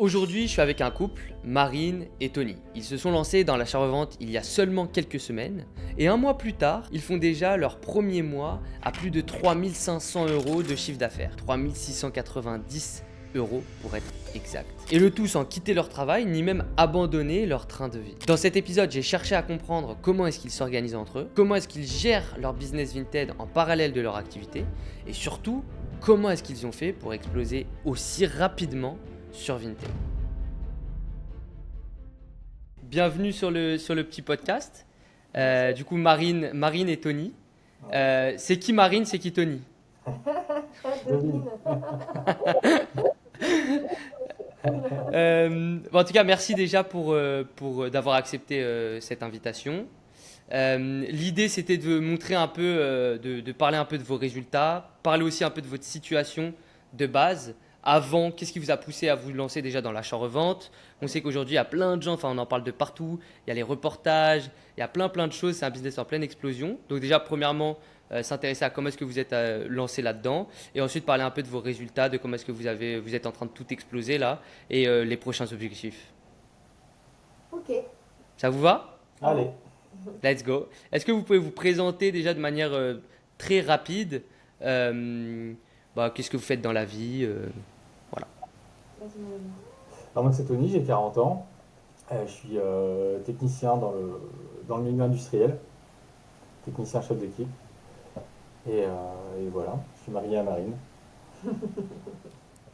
Aujourd'hui, je suis avec un couple, Marine et Tony. Ils se sont lancés dans l'achat-revente il y a seulement quelques semaines et un mois plus tard, ils font déjà leur premier mois à plus de 3500 € de chiffre d'affaires. 3690 € pour être exact. Et le tout sans quitter leur travail ni même abandonner leur train de vie. Dans cet épisode, j'ai cherché à comprendre comment est-ce qu'ils s'organisent entre eux, comment est-ce qu'ils gèrent leur business Vinted en parallèle de leur activité et surtout, comment est-ce qu'ils ont fait pour exploser aussi rapidement sur Vinted. Bienvenue sur le petit podcast. Du coup, Marine et Tony. C'est qui Marine, c'est qui Tony? En tout cas, merci déjà pour d'avoir accepté cette invitation. L'idée, c'était de montrer un peu, de parler un peu de vos résultats, parler aussi un peu de votre situation de base. Avant, qu'est-ce qui vous a poussé à vous lancer déjà dans l'achat-revente? On sait qu'aujourd'hui, il y a plein de gens, enfin on en parle de partout, il y a les reportages, il y a plein de choses, c'est un business en pleine explosion. Donc déjà, premièrement, s'intéresser à comment est-ce que vous êtes lancé là-dedans et ensuite parler un peu de vos résultats, de comment est-ce que vous êtes en train de tout exploser là et les prochains objectifs. Ok. Ça vous va? Allez, Let's go. Est-ce que vous pouvez vous présenter déjà de manière très rapide qu'est-ce que vous faites dans la vie voilà. Vas-y, mon ami. alors moi c'est Tony, j'ai 40 ans. Je suis technicien dans le milieu industriel, technicien chef d'équipe. Et voilà, je suis marié à Marine.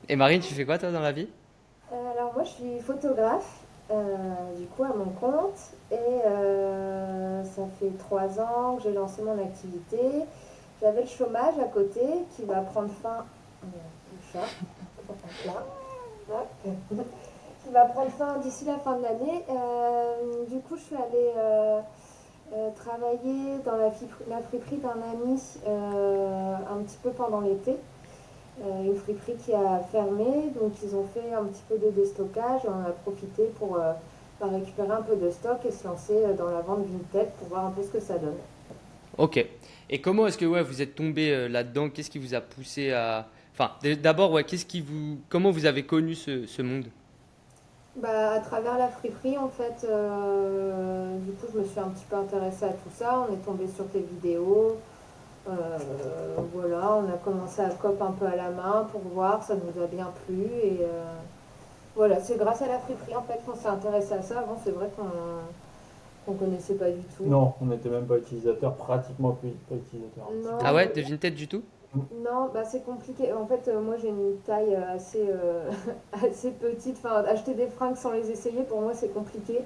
Et Marine, tu fais quoi toi dans la vie? Alors moi je suis photographe, du coup à mon compte, et ça fait 3 ans que j'ai lancé mon activité. J'avais le chômage à côté qui va prendre fin, le chat, là, qui va prendre fin d'ici la fin de l'année. Du coup je suis allée travailler dans la friperie d'un ami un petit peu pendant l'été. Une friperie qui a fermé, donc ils ont fait un petit peu de déstockage et on a profité pour récupérer un peu de stock et se lancer dans la vente Vinted pour voir un peu ce que ça donne. Ok. Et comment est-ce que vous êtes tombé là-dedans? Qu'est-ce qui vous a poussé à... Enfin, d'abord, comment vous avez connu ce monde? À travers la friperie, en fait, du coup, je me suis un petit peu intéressée à tout ça. On est tombé sur tes vidéos. Voilà, on a commencé à copier un peu à la main pour voir, ça nous a bien plu. Et voilà, c'est grâce à la friperie, en fait, qu'on s'est intéressé à ça. Avant, c'est vrai qu'on connaissait pas du tout. Non, on n'était même pas utilisateur, pratiquement pas utilisateur. Non, Ah ouais, de Vinted du tout? non, c'est compliqué. En fait, moi j'ai une taille assez, assez petite. Enfin, acheter des fringues sans les essayer, pour moi c'est compliqué.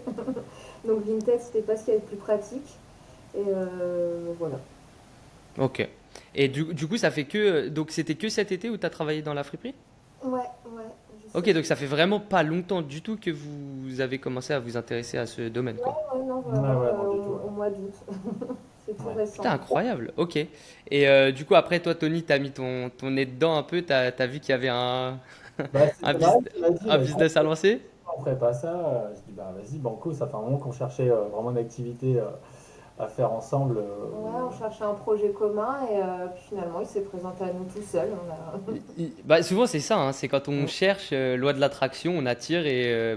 Donc Vinted, c'était pas ce qu'il y avait de plus pratique. Et voilà. Ok. Et du coup, ça fait que... Donc c'était que cet été où tu as travaillé dans la friperie? Ouais, je Ok, sais. donc ça fait vraiment pas longtemps du tout que vous avez commencé à vous intéresser à ce domaine, quoi. Ouais, non, Ouais, vraiment, ouais, non, du tout, au ouais. mois d'août. C'est tout Ouais. récent. Putain, incroyable. Ok. Et du coup, après, toi, Tony, t'as mis ton nez dedans un peu. T'as vu qu'il y avait un, C'est Marine bus- qui m'a dit, un business à lancer? on ferait pas ça. Je dis, vas-y, banco, ça fait un moment qu'on cherchait vraiment une activité à faire ensemble. Ouais, on cherchait un projet commun et puis finalement il s'est présenté à nous tout seul. Souvent, c'est ça. Hein, c'est quand on cherche loi de l'attraction, on attire et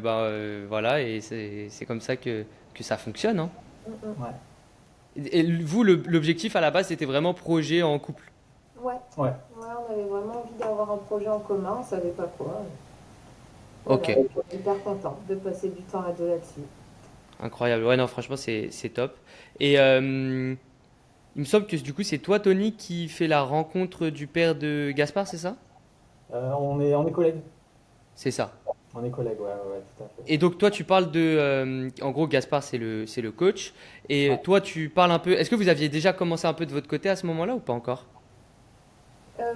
voilà. Et c'est comme ça que ça fonctionne. Hein. Mm, mm. Ouais. Et vous, l'objectif à la base, c'était vraiment projet en couple. Ouais, Ouais. on avait vraiment envie d'avoir un projet en commun, on savait pas quoi. Ok. Voilà, on est hyper content de passer du temps à deux là-dessus. Incroyable. Ouais, non, franchement, c'est top. Et il me semble que du coup, c'est toi, Tony, qui fait la rencontre du père de Gaspard, c'est ça? On est collègues. C'est ça. On est collègues, ouais, tout à fait. Et donc, toi, tu parles en gros, Gaspard, c'est le coach. Et Ouais. toi, tu parles un peu. Est-ce que vous aviez déjà commencé un peu de votre côté à ce moment-là ou pas encore?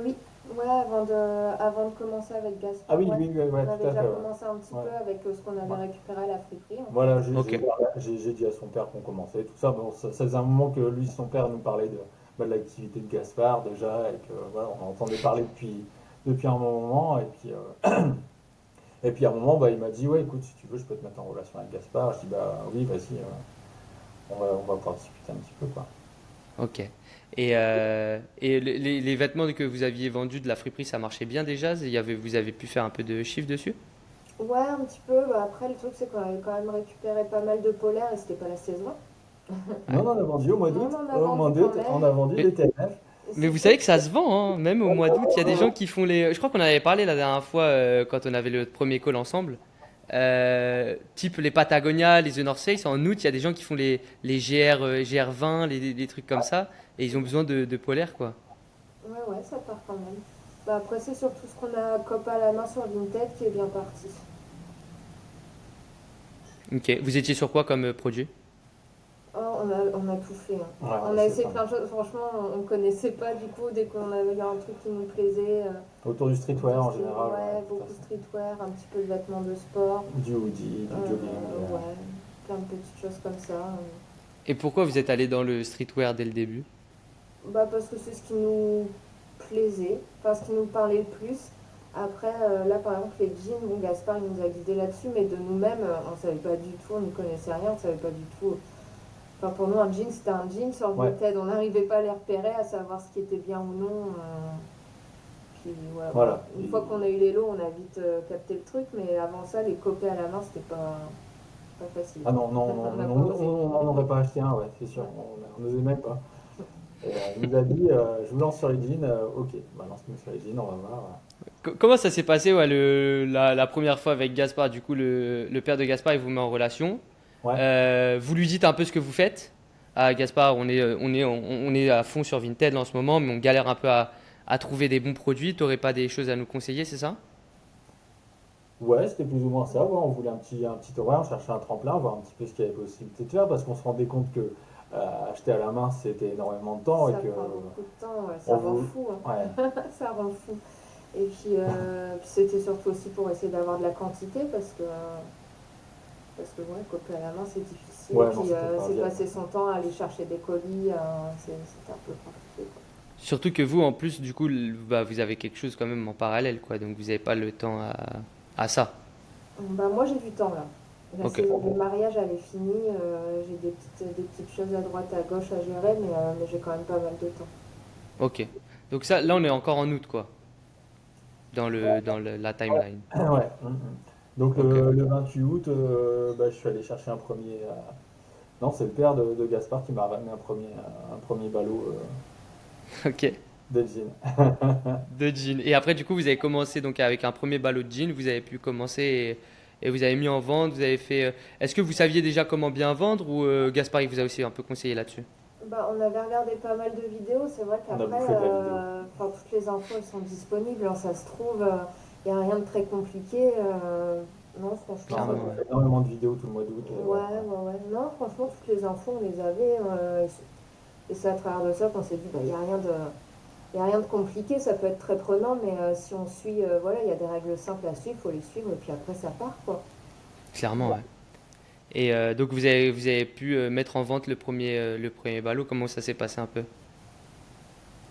Oui, ouais, avant de commencer avec Gaspard, Ah oui, ouais, oui, ouais, on avait tout à déjà fait, ouais. commencé un petit Ouais. peu avec ce qu'on avait Ouais. récupéré à la friperie, en fait. Voilà, Ok. j'ai dit à son père qu'on commençait, tout ça. Bon, ça faisait un moment que lui, son père, nous parlait de l'activité de Gaspard déjà, et que voilà, on en entendait parler depuis un moment. Et puis à un moment, il m'a dit, ouais, écoute, si tu veux, je peux te mettre en relation avec Gaspard. Je dis, oui, vas-y, on va pouvoir discuter un petit peu, quoi. Ok. Et les vêtements que vous aviez vendus de la friperie, ça marchait bien déjà? Vous avez pu faire un peu de chiffre dessus? Ouais, un petit peu. Bah, après, le truc, c'est qu'on avait quand même récupéré pas mal de polaires et c'était pas la saison. Mais Ouais. on en a vendu au mois Mais d'août. on en a Au mois vendu d'août, quand on a même. vendu Mais, des TNF. Et mais vous c'était savez que ça se vend, hein, même au mois d'août. Il y a des gens qui font les. Je crois qu'on en avait parlé la dernière fois quand on avait le premier call ensemble. Type les Patagonia, les The North Face. En août, il y a des gens qui font les GR20, les trucs comme ça. Et ils ont besoin de polaires, quoi. Ouais, ouais, ça part quand même. Bah, après, c'est surtout ce qu'on a copé à la main sur Vinted qui est bien parti. Ok. Vous étiez sur quoi comme produit? Oh, on a tout fait, hein. Ouais, On a c'est essayé pas plein mal. de choses. Franchement, on ne connaissait pas du coup. Dès qu'on avait eu un truc qui nous plaisait, Autour du streetwear en général, ouais, ouais, tout à beaucoup fait. streetwear, un petit peu de vêtements de sport. Du hoodie, du jogging. Ouais, plein de petites choses comme ça. Et pourquoi vous êtes allé dans le streetwear dès le début? Bah, parce que c'est ce qui nous plaisait, enfin ce qui nous parlait le plus. Après, là par exemple, les jeans, bon, Gaspard il nous a guidés là-dessus, mais de nous-mêmes, on ne savait pas du tout, on n'y connaissait rien, on ne savait pas du tout. Enfin, pour nous, un jean, c'était un jean sur Ouais, Vinted, on n'arrivait pas à les repérer, à savoir ce qui était bien ou non. Puis voilà, bon, voilà. une fois qu'on a eu les lots, on a vite capté le truc, mais avant ça, les copier à la main, c'était pas facile. Ah non, non, On n'a non, pas osé. on n'en aurait pas acheté un, ouais, c'est sûr. On n'osait même pas. Et, il nous a dit, je vous lance sur les jeans. Ok, bah lance-nous sur les jeans, on va voir. Comment ça s'est passé ouais, la première fois avec Gaspard? Du coup, le père de Gaspard, il vous met en relation. Ouais, Vous lui dites un peu ce que vous faites. Ah, Gaspard, on est à fond sur Vinted là, en ce moment, mais on galère un peu à trouver des bons produits. T'aurais pas des choses à nous conseiller, c'est ça? ouais, c'était plus ou moins ça. Ouais, on voulait un petit horaire, on cherchait un tremplin, voir un petit peu ce qu'il y avait possibilité de faire, parce qu'on se rendait compte que acheter à la main, c'était énormément de temps et Ça que prend beaucoup de temps, ouais, ça on rend voulait. fou, Ouais, hein. Ça rend fou. Et puis c'était surtout aussi pour essayer d'avoir de la quantité parce que ouais, copier à la main c'est difficile. Et ouais, non, puis c'était pas c'est viable. passer son temps à aller chercher des colis, c'était un peu compliqué, quoi. Surtout que vous, en plus, du coup, bah, vous avez quelque chose quand même en parallèle, quoi. Donc vous n'avez pas le temps à ça. Bah, moi j'ai du temps là. La Ok, saison de mariage elle est finie, j'ai des petites choses à droite à gauche à gérer, mais j'ai quand même pas mal de temps. ok. Donc ça, là, on est encore en août, quoi, la timeline. Ouais. Donc Ok, le 28 août, bah, je suis allé chercher un premier. Non, c'est le père de Gaspard qui m'a ramené un premier ballot ok. de jean. De jeans. Et après, du coup, vous avez commencé donc avec un premier ballot de jeans. Vous avez pu commencer et vous avez mis en vente. Vous avez fait. Est-ce que vous saviez déjà comment bien vendre ou Gaspard il vous a aussi un peu conseillé là-dessus? Bah, on avait regardé pas mal de vidéos, c'est vrai On a qu'après, bouffé de la vidéo. enfin, toutes les infos elles sont disponibles, hein, ça se trouve, il n'y a rien de très compliqué. Non, Non, franchement, on a Clairement, ouais. bouffé énormément de vidéos tout le mois d'août. ouais, ouais, ouais. Non, franchement, toutes les infos, on les avait. Et c'est à travers de ça qu'on s'est dit, bah, il y a rien de compliqué, ça peut être très prenant, mais si on suit, voilà, il y a des règles simples à suivre, il faut les suivre, et puis après, ça part, quoi. Clairement, ouais. Et donc vous avez pu mettre en vente le premier ballot. Comment ça s'est passé un peu?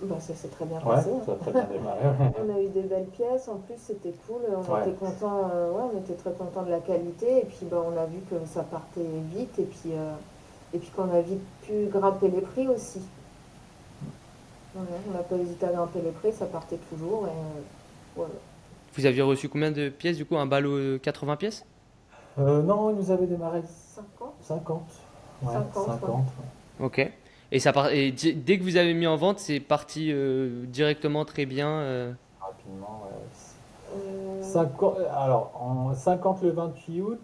Bah, ça s'est très bien Ouais, passé, hein. ça a très bien démarré. On a eu des belles pièces, en plus c'était cool, on Ouais. était content, ouais, on était très content de la qualité et puis bah, on a vu que ça partait vite et puis qu'on a vite pu grimper les prix aussi. Ouais, on n'a pas hésité à grimper les prix, ça partait toujours et voilà. Vous aviez reçu combien de pièces du coup? Un ballot 80 pièces? Non, il nous avait démarré 50? 50. Ouais, 50, ouais. 50. Ok. Et dès que vous avez mis en vente, c'est parti directement très bien. Rapidement, ouais. Euh, 50, alors, 50 le 28 août,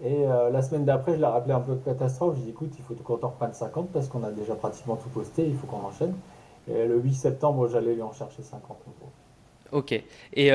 et la semaine d'après, je l'ai rappelé un peu de catastrophe. J'ai dit, écoute, il faut qu'on en reprenne 50 parce qu'on a déjà pratiquement tout posté, il faut qu'on enchaîne. Et le 8 septembre, j'allais lui en chercher 50 nouveaux. Ok. Et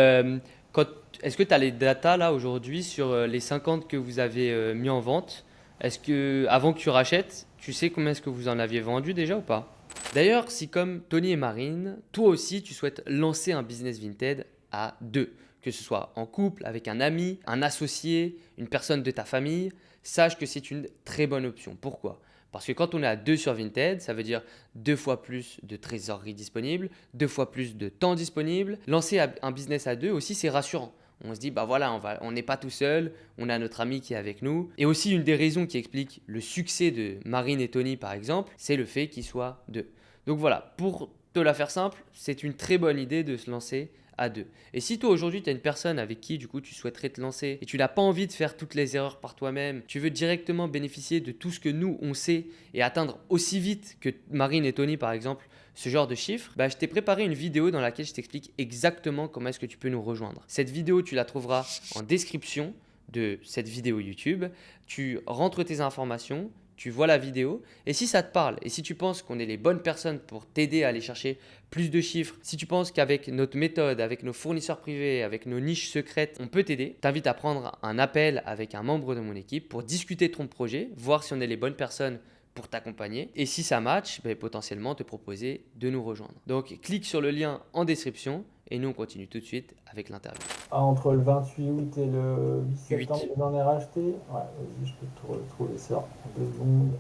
quand, est-ce que tu as les datas là aujourd'hui sur les 50 que vous avez mis en vente? Est-ce que avant que tu rachètes, tu sais combien est-ce que vous en aviez vendu déjà ou pas? D'ailleurs, si comme Tony et Marine, toi aussi tu souhaites lancer un business Vinted à deux, que ce soit en couple, avec un ami, un associé, une personne de ta famille, sache que c'est une très bonne option. Pourquoi? Parce que quand on est à deux sur Vinted, ça veut dire deux fois plus de trésorerie disponible, deux fois plus de temps disponible. Lancer un business à deux aussi, c'est rassurant. On se dit, bah voilà, on n'est pas tout seul, on a notre ami qui est avec nous. Et aussi, une des raisons qui explique le succès de Marine et Tony, par exemple, c'est le fait qu'ils soient deux. Donc voilà, pour te la faire simple, c'est une très bonne idée de se lancer à deux. Et si toi aujourd'hui tu as une personne avec qui du coup tu souhaiterais te lancer et tu n'as pas envie de faire toutes les erreurs par toi-même, tu veux directement bénéficier de tout ce que nous on sait et atteindre aussi vite que Marine et Tony par exemple ce genre de chiffres, bah, je t'ai préparé une vidéo dans laquelle je t'explique exactement comment est-ce que tu peux nous rejoindre. Cette vidéo tu la trouveras en description de cette vidéo YouTube. Tu rentres tes informations, tu vois la vidéo et si ça te parle et si tu penses qu'on est les bonnes personnes pour t'aider à aller chercher plus de chiffres, si tu penses qu'avec notre méthode, avec nos fournisseurs privés, avec nos niches secrètes, on peut t'aider, je t'invite à prendre un appel avec un membre de mon équipe pour discuter de ton projet, voir si on est les bonnes personnes pour t'accompagner et si ça match, potentiellement te proposer de nous rejoindre. Donc clique sur le lien en description et nous on continue tout de suite avec l'interview. Entre le 28 août et le 8 8. septembre, j'en ai racheté. Ouais, vas-y, je peux te retrouver ça en 2 secondes.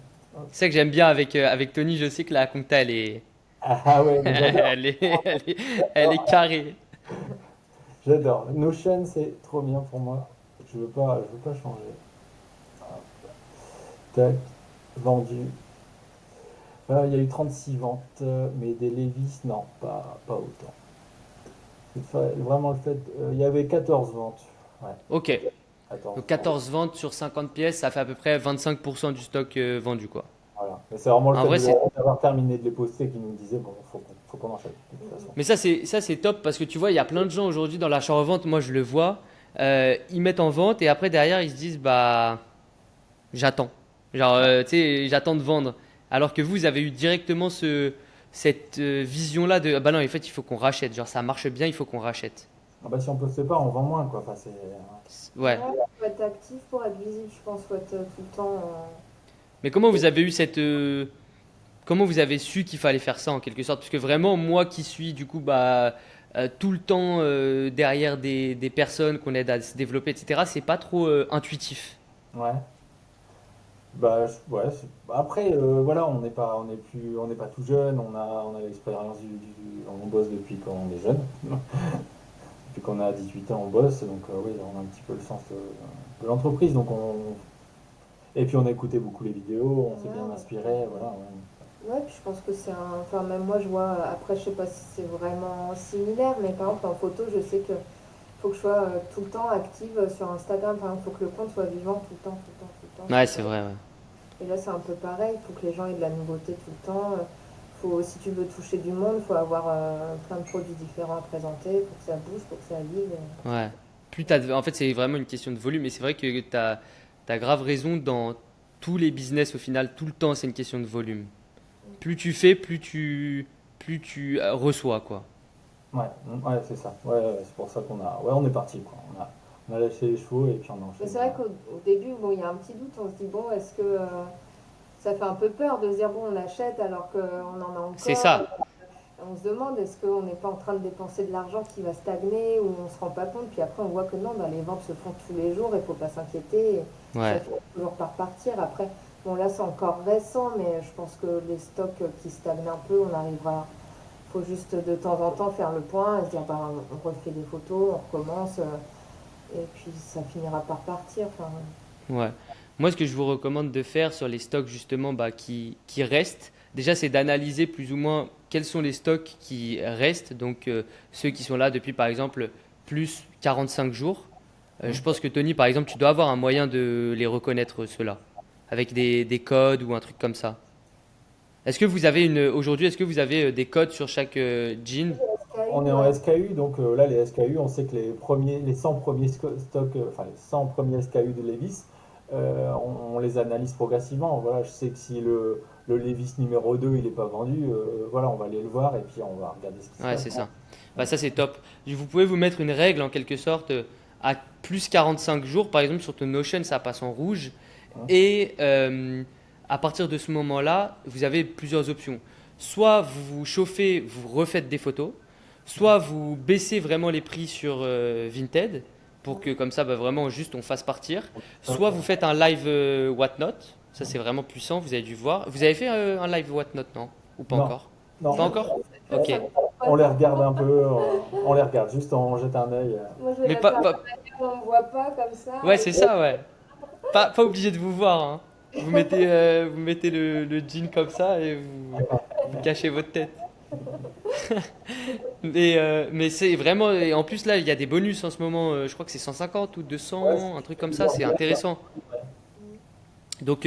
C'est ça que j'aime bien avec Tony, je sais que la compta elle est, Ah ouais, mais j'adore. elle est carrée. J'adore. Notion, c'est trop bien pour moi. Je veux pas changer. Hop. Tac, vendu. Il y a eu 36 ventes, mais des Levi's, non, pas autant. Vraiment le fait, il y avait 14 ventes. Ouais, Ok, 14 donc ventes. 14 ventes sur 50 pièces, ça fait à peu près 25% du stock vendu quoi. Voilà. Mais c'est vraiment le En fait vrai, d'avoir terminé de les poster qui nous disait, bon, faut qu'on enchaîne, de toute façon. mais ça c'est top parce que tu vois, il y a plein de gens aujourd'hui dans l'achat-revente, moi je le vois, ils mettent en vente et après derrière ils se disent bah j'attends. Genre, tu sais, j'attends de vendre. Alors que vous avez eu directement cette vision-là de ah bah non, en fait il faut qu'on rachète. Genre ça marche bien, il faut qu'on rachète. Ah bah, si on poste pas, on vend moins, quoi. Enfin, Ouais. Faut être actif pour être visible, je pense. Faut être tout le temps. Mais comment vous avez eu comment vous avez su qu'il fallait faire ça en quelque sorte? Parce que vraiment, moi qui suis du coup tout le temps derrière des personnes qu'on aide à se développer, etc., c'est pas trop intuitif. ouais. Bah, ouais. Après, voilà, on n'est pas tout jeune. On a l'expérience on bosse depuis quand on est jeune. Depuis qu'on a 18 ans, on bosse. Donc, oui, on a un petit peu le sens de l'entreprise. Et puis, on a écouté beaucoup les vidéos. On s'est bien inspiré. Voilà. Ouais. Ouais, puis je pense que c'est un. Enfin, même moi, je vois. Après, je sais pas si c'est vraiment similaire, mais par exemple, en photo, je sais que faut que je sois tout le temps active sur Instagram. Enfin, il faut que le compte soit vivant tout le temps, tout le temps, tout le temps. Ouais, Tout c'est le temps. vrai, ouais. Et là, c'est un peu pareil. Il faut que les gens aient de la nouveauté tout le temps. Si tu veux toucher du monde, il faut avoir plein de produits différents à présenter pour que ça bouge, pour que ça vive. Ouais. En fait, c'est vraiment une question de volume. Et c'est vrai que tu as grave raison dans tous les business au final, tout le temps, c'est une question de volume. Plus tu fais, plus tu reçois, quoi. Ouais, ouais, c'est ça. Ouais, c'est pour ça on est parti, quoi. On a lâché les chevaux et puis on a Mais enchaîné. c'est vrai qu'au début, bon, il y a un petit doute. On se dit, bon, est-ce que ça fait un peu peur de se dire, bon, on achète alors qu'on en a encore. C'est ça. On se demande, est-ce qu'on n'est pas en train de dépenser de l'argent qui va stagner ou on se rend pas compte. Puis après, on voit que non, bah, les ventes se font tous les jours et il faut pas s'inquiéter. Ouais. Ça finit toujours par partir. Après, bon, là, c'est encore récent, mais je pense que les stocks qui stagnent un peu, on arrivera. Il faut juste de temps en temps faire le point et se dire, bah, on refait des photos, on recommence. Et puis, ça finira par partir. Enfin, Ouais. Moi, ce que je vous recommande de faire sur les stocks justement qui restent, déjà, c'est d'analyser plus ou moins quels sont les stocks qui restent. Donc, ceux qui sont là depuis, par exemple, plus 45 jours. Je pense que Tony, par exemple, tu dois avoir un moyen de les reconnaître, ceux-là, avec des codes ou un truc comme ça. Aujourd'hui, est-ce que vous avez des codes sur chaque jean? On est en SKU, donc là, les SKU, on sait que les 100 premiers stocks, enfin les 100 premiers SKU de Levi's, on les analyse progressivement. Voilà, je sais que si le Levi's numéro 2 il n'est pas vendu, voilà, on va aller le voir et puis on va regarder ce qui se Ouais, passe. c'est ça. Bah, ça, c'est top. Vous pouvez vous mettre une règle en quelque sorte à plus 45 jours. Par exemple, sur ton Notion, ça passe en rouge. Et à partir de ce moment-là, vous avez plusieurs options. Soit vous vous chauffez, vous refaites des photos. Soit vous baissez vraiment les prix sur Vinted pour que comme ça, bah, vraiment juste on fasse partir. Soit vous faites un live Whatnot. Ça, c'est vraiment puissant. Vous avez dû voir. Vous avez fait un live Whatnot, non? Ou pas Non. encore? Non, Pas encore? Ok. on les regarde un peu, on les regarde, juste on jette un œil. moi, je vais Mais la pas, faire pas- on ne voit pas comme ça. Ouais, c'est ça, ouais. Pas obligé de vous voir, hein. Vous mettez le jean comme ça et vous cachez votre tête. Mais c'est vraiment. Et en plus, là, il y a des bonus en ce moment. Je crois que c'est 150 ou Ouais, 200, un truc comme c'est ça. en C'est direct. intéressant. Donc,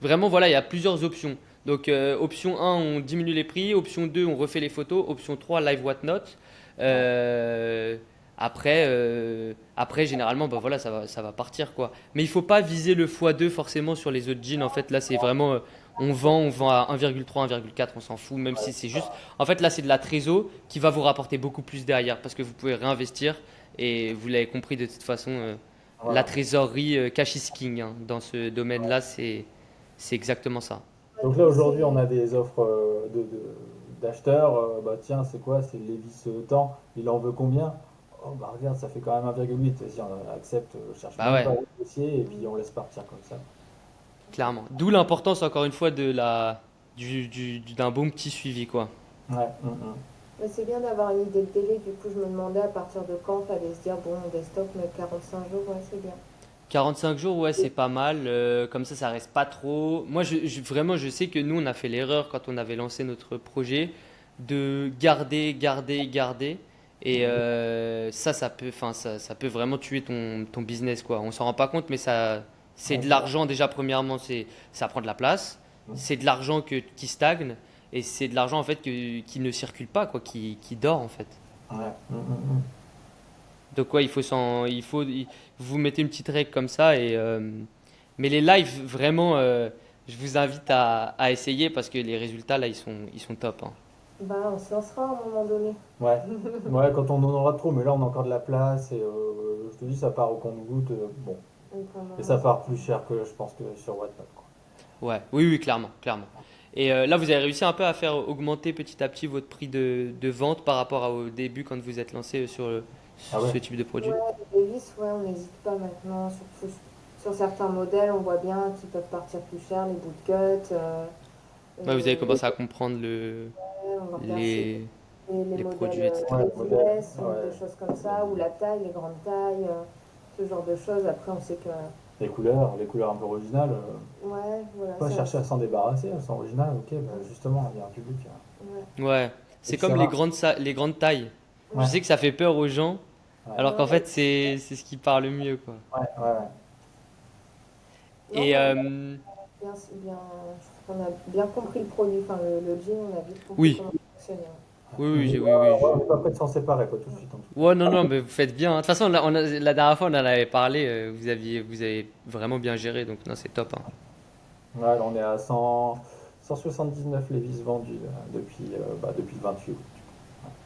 vraiment, voilà, il y a plusieurs options. Donc, option 1, on diminue les prix. Option 2, on refait les photos. Option 3, live whatnot. Ouais. Euh, après, généralement, bah voilà, ça va partir, quoi. Mais il faut pas viser le x2 forcément sur les autres jeans. En fait, là, c'est vraiment, on vend à 1,3, 1,4, on s'en fout, même Ouais, si c'est c'est juste. ça. En fait, là, c'est de la trésor qui va vous rapporter beaucoup plus derrière parce que vous pouvez réinvestir. Et vous l'avez compris de toute façon, la Voilà. trésorerie, cash is king, hein. Dans ce domaine-là, c'est exactement ça. Ouais, Donc du là, coup, aujourd'hui, on c'est. a des offres d'acheteurs. Bah tiens, c'est quoi? C'est le Levi's temps. Il en veut combien? Oh, bah regarde, ça fait quand même 1,8. Si on accepte, je cherche Bah même ouais, pas à négocier et puis Mm. on laisse partir comme ça. clairement. D'où l'importance, encore une fois, d'un bon petit suivi, quoi. Ouais. Mais c'est bien d'avoir une idée de délai. Du coup, je me demandais à partir de quand fallait se dire, bon, des stocks, mais 45 jours, ouais, c'est bien. 45 jours, ouais, c'est pas mal. Comme ça reste pas trop. Moi, vraiment, je sais que nous, on a fait l'erreur quand on avait lancé notre projet de garder, garder, garder. Et ça peut vraiment tuer ton business, quoi. On s'en rend pas compte, mais c'est Ouais, de c'est vrai. l'argent déjà. Premièrement, ça prend de la place. C'est de l'argent qui stagne, et c'est de l'argent en fait qui ne circule pas, quoi, qui dort en fait. Ouais. Donc ouais, vous mettez une petite règle comme ça mais les lives vraiment, je vous invite à essayer parce que les résultats là ils sont top, hein. Bah, on se lancera à un moment donné. Ouais. Ouais, quand on en aura trop, mais là, on a encore de la place et je te dis, ça part au compte-goutte. Bon. Donc, Et ça ça part plus cher que je pense que sur WhatsApp, quoi. Ouais, oui, oui, clairement, clairement. Et là, vous avez réussi un peu à faire augmenter petit à petit votre prix de vente par rapport au début quand vous êtes lancé Ah sur ouais. ce type de Ouais, produit. les vis, ouais, on n'hésite pas maintenant. Surtout sur certains modèles, on voit bien qu'ils peuvent partir plus cher, les bootcuts. Ouais, vous avez Les commencé à comprendre modèles, on va regarder les, les les modèles produits, Ouais, etc. le modèle. S ou Ouais. des choses comme ça, ou la taille, les grandes tailles, ce genre de choses. Après, on sait que. Les couleurs un peu originales. Ouais, voilà, Pas ça. chercher à s'en débarrasser, elles sont originales, ok, bah justement, il y a un public. Ouais, Ouais, Et c'est puis ça comme marche. les grandes tailles. Je Ouais, sais que ça fait peur aux gens, ouais, alors qu'en ouais, fait, c'est ce qui parle le mieux, quoi. ouais. non, Et mais bien, bien, on a bien compris le produit, enfin le jean, on a vite compris oui, comment il fonctionnait. oui, oui, Mais oui, oui. ouais, on n'est pas prêt de s'en séparer, pas tout de suite en tout Ouais, non, non, mais vous faites bien, hein. De toute façon, la dernière fois, on en avait parlé, vous avez vraiment bien géré, donc non, c'est top, hein. cas. Ouais, là, on est à 179 Lévis vendus depuis le 28 août.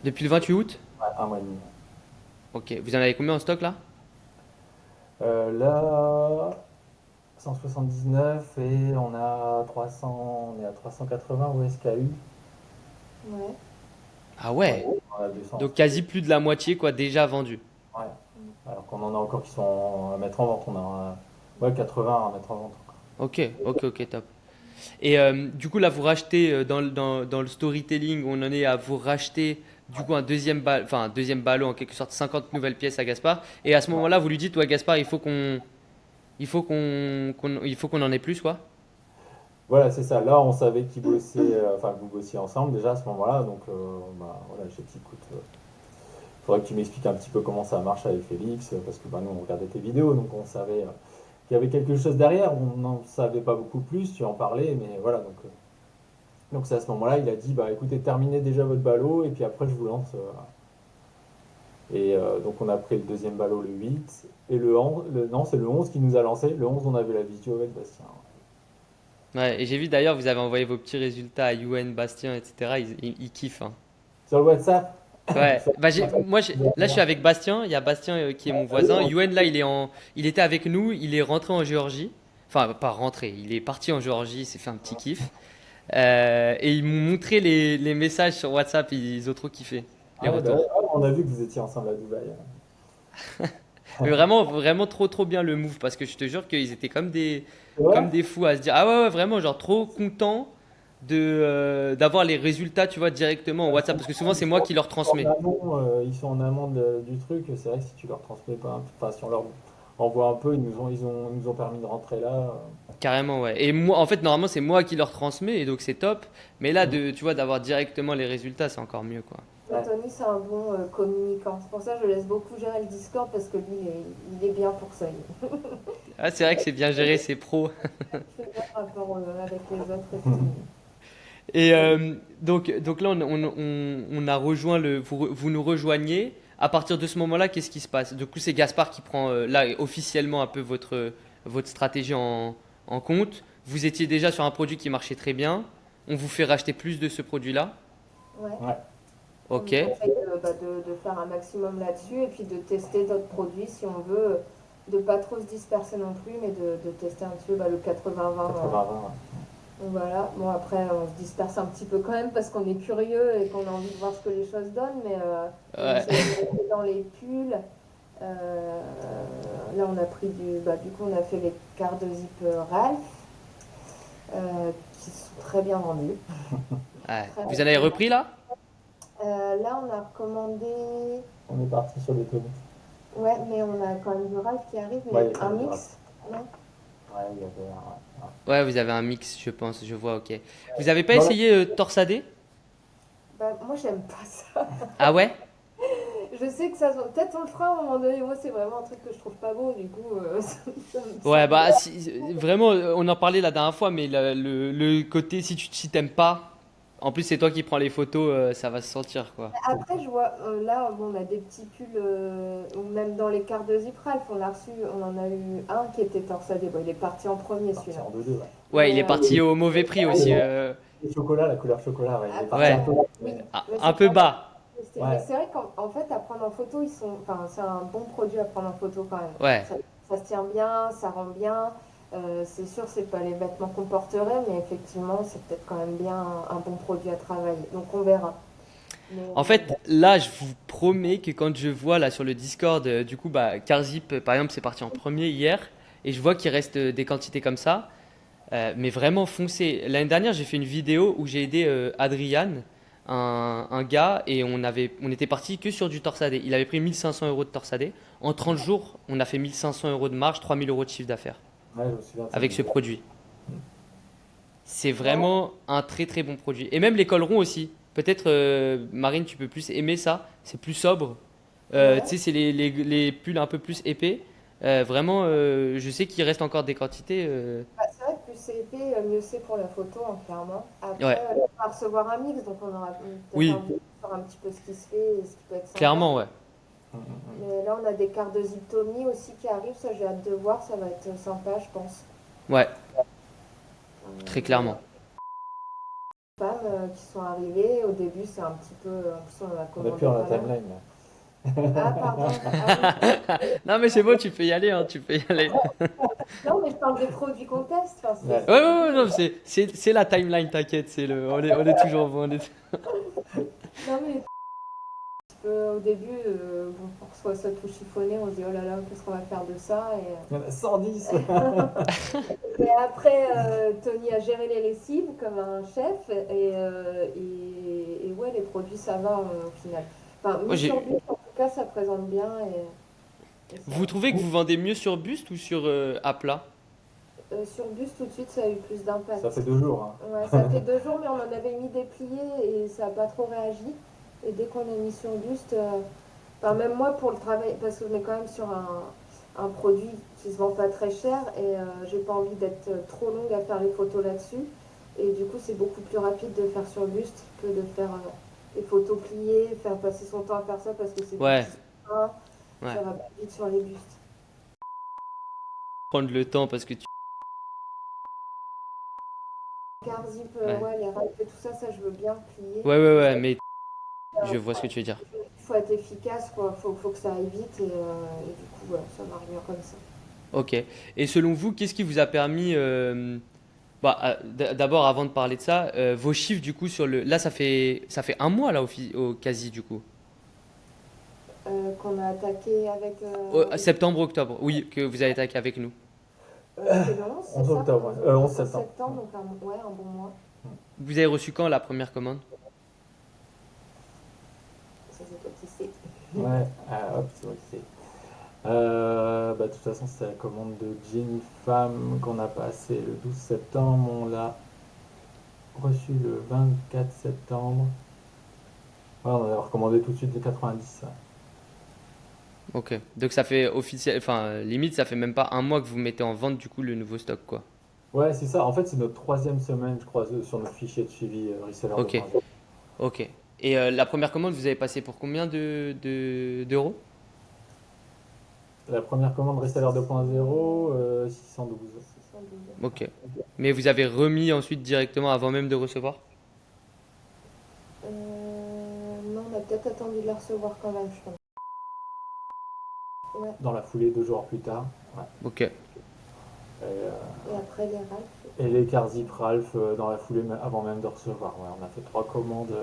Depuis le 28 août? Ouais, un mois et demi. Ok, vous en avez combien en stock là? Là, 179 et on est à 380 au SKU. Ouais. Ah ouais, On a 200. donc quasi plus de la moitié, quoi, déjà vendu. Ouais. Alors qu'on en a encore qui sont à mettre en vente. On a ouais, 80 à mettre en vente. Ok, ok, ok, top. Et du coup, là, vous rachetez dans le storytelling, on en est à vous racheter du coup un deuxième ballot, en quelque sorte 50 nouvelles pièces à Gaspard. Et à ce moment-là, vous lui dites, ouais, Gaspard, il faut qu'on en ait plus, quoi. Voilà, c'est ça. Là, on savait qu'ils bossaient, enfin, que vous bossiez ensemble déjà à ce moment-là. Donc, bah, voilà, j'ai dit, écoute, faudrait que tu m'expliques un petit peu comment ça marche avec Félix, parce que bah, nous, on regardait tes vidéos, donc on savait qu'il y avait quelque chose derrière. On n'en savait pas beaucoup plus, tu en parlais, mais voilà. Donc c'est à ce moment-là, il a dit, bah, écoutez, terminez déjà votre ballot, et puis après, je vous lance. Donc, on a pris le deuxième ballot le 8, et le 11, non, c'est le 11 qui nous a lancé. Le 11, on avait la vidéo avec Bastien. Ouais, et j'ai vu d'ailleurs, vous avez envoyé vos petits résultats à Yuen, Bastien, etc. Ils kiffent, hein. Sur le WhatsApp, Ouais, bah là je suis avec Bastien, il y a Bastien qui est mon voisin. Yuen là il était avec nous, il est rentré en Géorgie. Enfin pas rentré, il est parti en Géorgie, il s'est fait un petit kiff. Et ils m'ont montré les messages sur WhatsApp, ils ont trop kiffé, les ah, ouais, bah, retours. ah, on a vu que vous étiez ensemble à Dubaï. Mais vraiment, vraiment trop trop bien le move parce que je te jure qu'ils étaient C'est vrai? comme des fous à se dire ah ouais, ouais vraiment genre trop content d'avoir les résultats tu vois directement en WhatsApp parce que souvent Ils c'est moi sont qui leur en transmets. amont, ils sont en amont du truc. C'est vrai que si tu leur transmets pas, enfin, si on leur envoie un peu, ils nous ont permis de rentrer là. Carrément, ouais. Et moi, en fait, normalement, c'est moi qui leur transmets, et donc c'est top. Mais là, tu vois, d'avoir directement les résultats, c'est encore mieux, quoi. Ouais. Tony, c'est un bon communicant. C'est pour ça que je laisse beaucoup gérer le Discord parce que lui, il est bien pour ça. Ah, c'est vrai que c'est bien géré, c'est pro. Il fait bien rapport avec les autres et tout. Et donc là, on a rejoint vous nous rejoignez. À partir de ce moment-là, qu'est-ce qui se passe? Du coup, c'est Gaspard qui prend là officiellement un peu votre stratégie en compte. Vous étiez déjà sur un produit qui marchait très bien. On vous fait racheter plus de ce produit-là. Ouais. Ouais. On Ok. essaye de faire un maximum là-dessus et puis de tester d'autres produits si on veut, de pas trop se disperser non plus, mais de tester un petit peu le 80-20. 80-20. Donc voilà, bon après on se disperse un petit peu quand même parce qu'on est curieux et qu'on a envie de voir ce que les choses donnent, mais on Ouais. essaie de rester dans les pulls. Là on a pris du coup on a fait les quarts de zip Ralph qui sont très bien vendus. Ouais. Très Vous en avez repris là? Là on a recommandé, On est parti sur des Tony. ouais mais on a quand même du Ralph qui arrive, mais Ouais, il y a un du mix, non? Ouais, il y avait un. Ouais, vous avez un mix, je pense, je vois, ok. Vous avez pas Dans la- essayé torsadé? Bah, moi j'aime pas ça. Ah ouais? Je sais que ça peut-être on le fera à un moment donné, moi c'est vraiment un truc que je trouve pas beau, du coup Ouais, bah vraiment, on en parlait la dernière fois, mais le côté, si t'aimes pas, en plus c'est toi qui prends les photos, ça va se sentir, quoi. Après, je vois, là, bon, on a des petits pulls, ou même dans les quarts de zip Ralph, on en a eu un qui était torsadé. Bon, il est parti en premier Parti celui-là. en 2-2, ouais. Ouais, il est Mais, parti au mauvais prix aussi. Le chocolat, la couleur chocolat, ouais, il est parti Ouais. un peu. oui, Mais mais Un c'est peu pas bas. testé. Ouais. Mais c'est vrai qu'en fait, à prendre en photo, enfin, c'est un bon produit à prendre en photo quand même. Ouais. Ça se tient bien, ça rend bien. C'est sûr, c'est pas les vêtements qu'on porterait, mais effectivement, c'est peut-être quand même bien un bon produit à travailler. Donc, on verra. Mais, En fait, là, je vous promets que quand je vois là sur le Discord, du coup, bah, Carzip, par exemple, c'est parti en premier hier, et je vois qu'il reste des quantités comme ça. Mais vraiment foncez. L'année dernière, j'ai fait une vidéo où j'ai aidé Adrian, un gars, et on était parti que sur du torsadé. Il avait pris 1500 euros de torsadé. En 30 jours, on a fait 1500 euros de marge, 3000 euros de chiffre d'affaires ouais, je me souviens de cette avec ce vidéo. produit. C'est vraiment un très très bon produit. Et même les collerons aussi. Peut-être, Marine, tu peux plus aimer ça. C'est plus sobre. Ouais. Tu sais, c'est les pulls un peu plus épais. Vraiment, je sais qu'il reste encore des quantités. Bah, c'est vrai que plus c'est épais, mieux c'est pour la photo, hein, clairement. Après, Ouais, on va recevoir un mix, donc on aura peut-être oui, envie de faire un petit peu ce qui se fait et ce qui peut être sympa. clairement, ouais. Mais là, on a des cartes de zip Tommy aussi qui arrivent, ça j'ai hâte de voir, ça va être sympa, je pense. Ouais, Euh, très clairement. Les femmes qui sont arrivées, au début, c'est un petit peu. En plus, on en a On a commandé plus dans la pas mal. timeline, là. Ah, pardon. Ah, oui. Non, mais c'est bon, tu peux y aller, hein, tu peux y aller. Non, mais je parle des produits qu'on teste. Enfin, Ouais. Ouais, ouais, ouais, non, c'est la timeline, t'inquiète, on est toujours bon. Non, mais au début, bon, on reçoit ça tout chiffonné, on se dit oh là là, qu'est-ce qu'on va faire de ça Il y en a 110. et après, Tony a géré les lessives comme un chef et ouais, les produits ça va au final. Enfin, Moi, mis sur but, en tout cas, ça présente bien et ça Vous va. trouvez que vous vendez mieux sur Bust ou sur à plat? Sur bus, tout de suite, ça a eu plus d'impact. Ça fait 2 jours, hein. Ouais, ça fait 2 jours, mais on en avait mis déplié et ça n'a pas trop réagi. Et dès qu'on a mis sur buste, enfin, même moi pour le travail, parce que je mets quand même sur un produit qui se vend pas très cher et j'ai pas envie d'être trop longue à faire les photos là-dessus. Et du coup, c'est beaucoup plus rapide de faire sur buste que de faire les photos pliées, faire passer son temps à faire ça parce que c'est Ouais, des petits seins, ouais. ça va plus vite sur les bustes. Prendre le temps parce que tu. Car zip, Ouais, ouais, les râpes et tout ça, ça je veux bien plier. ouais, ouais, ouais, mais je vois ce que tu veux dire. Il faut être efficace, quoi. Faut que ça aille vite et du coup, voilà, ça marche bien comme ça. Ok. Et selon vous, qu'est-ce qui vous a permis, bah, d'abord, avant de parler de ça, vos chiffres du coup sur le. Là, ça fait un mois là au quasi du coup. Qu'on a attaqué avec. Septembre, octobre. Oui, que vous avez attaqué avec nous. C'est le 11, c'est 11 ça? octobre, ouais. 11 septembre. Donc ouais, un bon mois. Vous avez reçu quand la première commande? Ça, c'est toi qui sais. Ouais, hop, c'est vrai que c'est. De toute façon, c'est la commande de jean femme qu'on a passé le 12 septembre. On l'a reçu le 24 septembre. Ouais, on a recommandé tout de suite les 90. Ouais. Ok. Donc ça fait officiel, enfin limite ça fait même pas un mois que vous mettez en vente du coup le nouveau stock quoi. Ouais, c'est ça. En fait, c'est notre troisième semaine, je crois, sur notre fichier de suivi reseller de Ok. point zéro. Ok. Et la première commande vous avez passé pour combien d'euros? La première commande reseller 2.0, 612. 612. Ok. Mais vous avez remis ensuite directement avant même de recevoir? Non, on a peut-être attendu de la recevoir quand même, je pense. Ouais. Dans la foulée, 2 jours plus tard. Ouais. Ok. Et après les racks. Et l'écart Zip Ralph dans la foulée avant même de recevoir. Ouais, on a fait 3 commandes.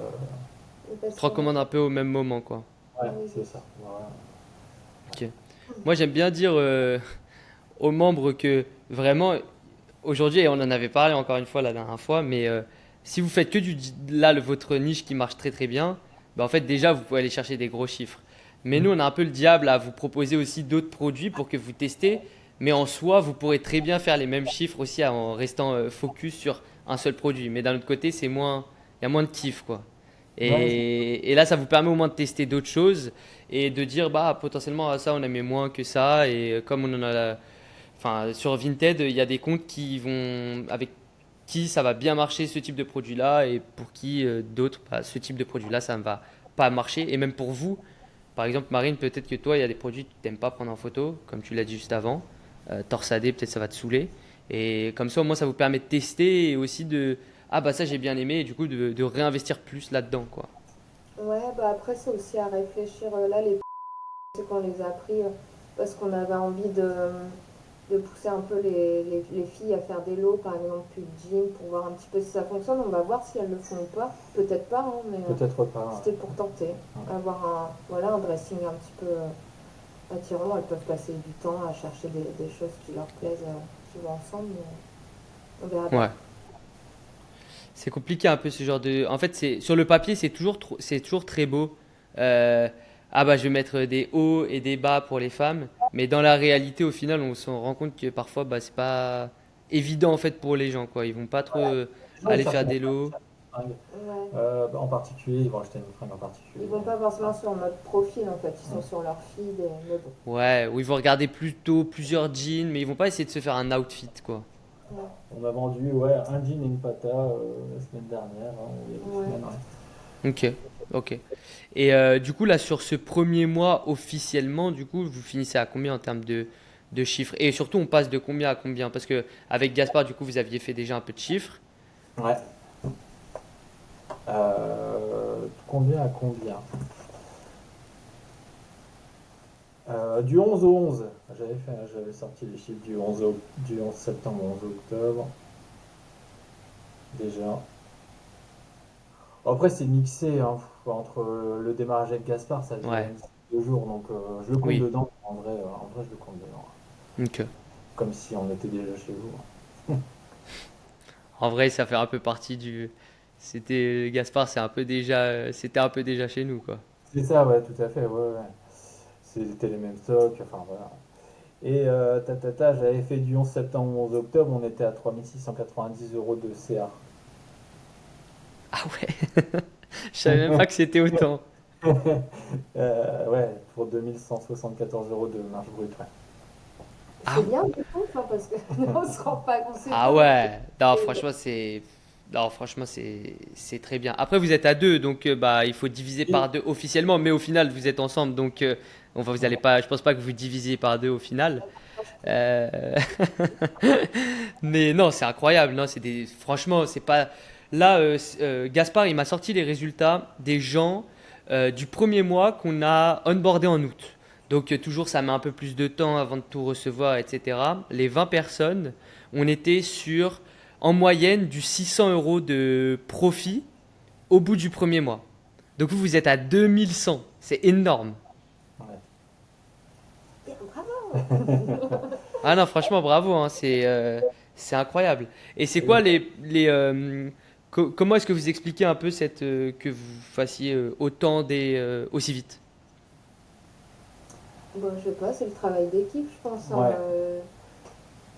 Parce Trois qu'on a commandes un peu au même moment quoi. Ouais, oui, c'est ça. Voilà. Ok. Moi j'aime bien dire aux membres que vraiment aujourd'hui, et on en avait parlé encore une fois la dernière fois, mais si vous faites que là, votre niche qui marche très très bien, bah, en fait déjà vous pouvez aller chercher des gros chiffres. Mais nous, on a un peu le diable à vous proposer aussi d'autres produits pour que vous testez. Mais en soi, vous pourrez très bien faire les mêmes chiffres aussi en restant focus sur un seul produit. Mais d'un autre côté, c'est moins, il y a moins de kiff quoi. Ouais, Et là, ça vous permet au moins de tester d'autres choses et de dire bah potentiellement ça on aimait moins que ça et comme on en a enfin, sur Vinted, il y a des comptes qui vont avec qui ça va bien marcher ce type de produit-là et pour qui d'autres, bah, ce type de produit-là, ça ne va pas marcher. Et même pour vous, par exemple, Marine, peut-être que toi, il y a des produits que tu n'aimes pas prendre en photo, comme tu l'as dit juste avant. Torsadé, peut-être ça va te saouler. Et comme ça, au moins, ça vous permet de tester et aussi de ah bah ça j'ai bien aimé et du coup de réinvestir plus là-dedans quoi. Ouais, bah après, c'est aussi à réfléchir. Là, les c'est qu'on les a pris parce qu'on avait envie de pousser un peu les filles à faire des lots, par exemple, plus de jeans, pour voir un petit peu si ça fonctionne. On va voir si elles le font ou pas. Peut-être pas, hein, mais peut-être pas. c'était pour tenter. Ouais. Avoir voilà, un dressing un petit peu attirant. Elles peuvent passer du temps à chercher des choses qui leur plaisent, qui vont ensemble. Mais on verra Ouais. bien. C'est compliqué un peu ce genre de. En fait, c'est sur le papier, c'est toujours très beau. Euh, ah bah je vais mettre des hauts et des bas pour les femmes, mais dans la réalité, au final, on se rend compte que parfois, bah c'est pas évident en fait pour les gens quoi. Ils vont pas trop Les gens, ils aller cherchent faire une des lots. fringue. Ouais. En particulier, ils vont acheter une fringue en particulier. Ils vont pas forcément sur notre profil, en fait. Ils sont Ouais. sur leur feed. Mais bon. Ouais, ou ils vont regarder plutôt plusieurs jeans, mais ils vont pas essayer de se faire un outfit quoi. Ouais. On a vendu un jean et une pata la semaine dernière, hein, il y a 2 semaines. Ouais. Ouais. Ok, ok. Et du coup là sur ce premier mois officiellement, du coup vous finissez à combien en termes de chiffres? Et surtout on passe de combien à combien? Parce que avec Gaspard du coup vous aviez fait déjà un peu de chiffres. Ouais. Combien à combien? Du 11 au 11. J'avais sorti les chiffres du 11 septembre au 11 octobre. Déjà. Après, c'est mixé hein, entre le démarrage avec Gaspard, ça faisait Ouais, 2 jours, donc je le compte oui, dedans. En vrai, je le compte dedans. ok. Comme si on était déjà chez vous. En vrai ça fait un peu partie du... C'était Gaspard, c'était un peu déjà chez nous quoi. C'est ça, ouais, tout à fait, ouais, ouais. C'était les mêmes stocks, enfin voilà. Et j'avais fait du 11 septembre au 11 octobre, on était à 3690 € de CA. Ah ouais, je savais même pas que c'était autant. Ouais, pour 2174 € de marge brute, ouais. Ah, C'est bien, du coup, enfin, parce que nous, on se rend pas, on sait ah pas. ouais, non Et, franchement c'est... Non, franchement, c'est très bien. Après, vous êtes à deux, donc bah, il faut diviser par deux officiellement, mais au final, vous êtes ensemble, donc vous allez pas, je pense pas que vous divisiez par deux au final. Euh, mais non, c'est incroyable. Non, franchement, c'est pas. Là, Gaspard, il m'a sorti les résultats des gens du premier mois qu'on a onboardé en août. Donc, toujours, ça met un peu plus de temps avant de tout recevoir, etc. Les 20 personnes, on était sur, en moyenne, du 600 € de profit au bout du premier mois. Donc, vous êtes à 2100. C'est énorme. Ouais. bravo! Ah non, franchement, bravo, hein, c'est incroyable. Et c'est quoi comment est-ce que vous expliquez un peu que vous fassiez autant aussi vite? Bon, je sais pas, c'est le travail d'équipe, je pense, hein, Ouais.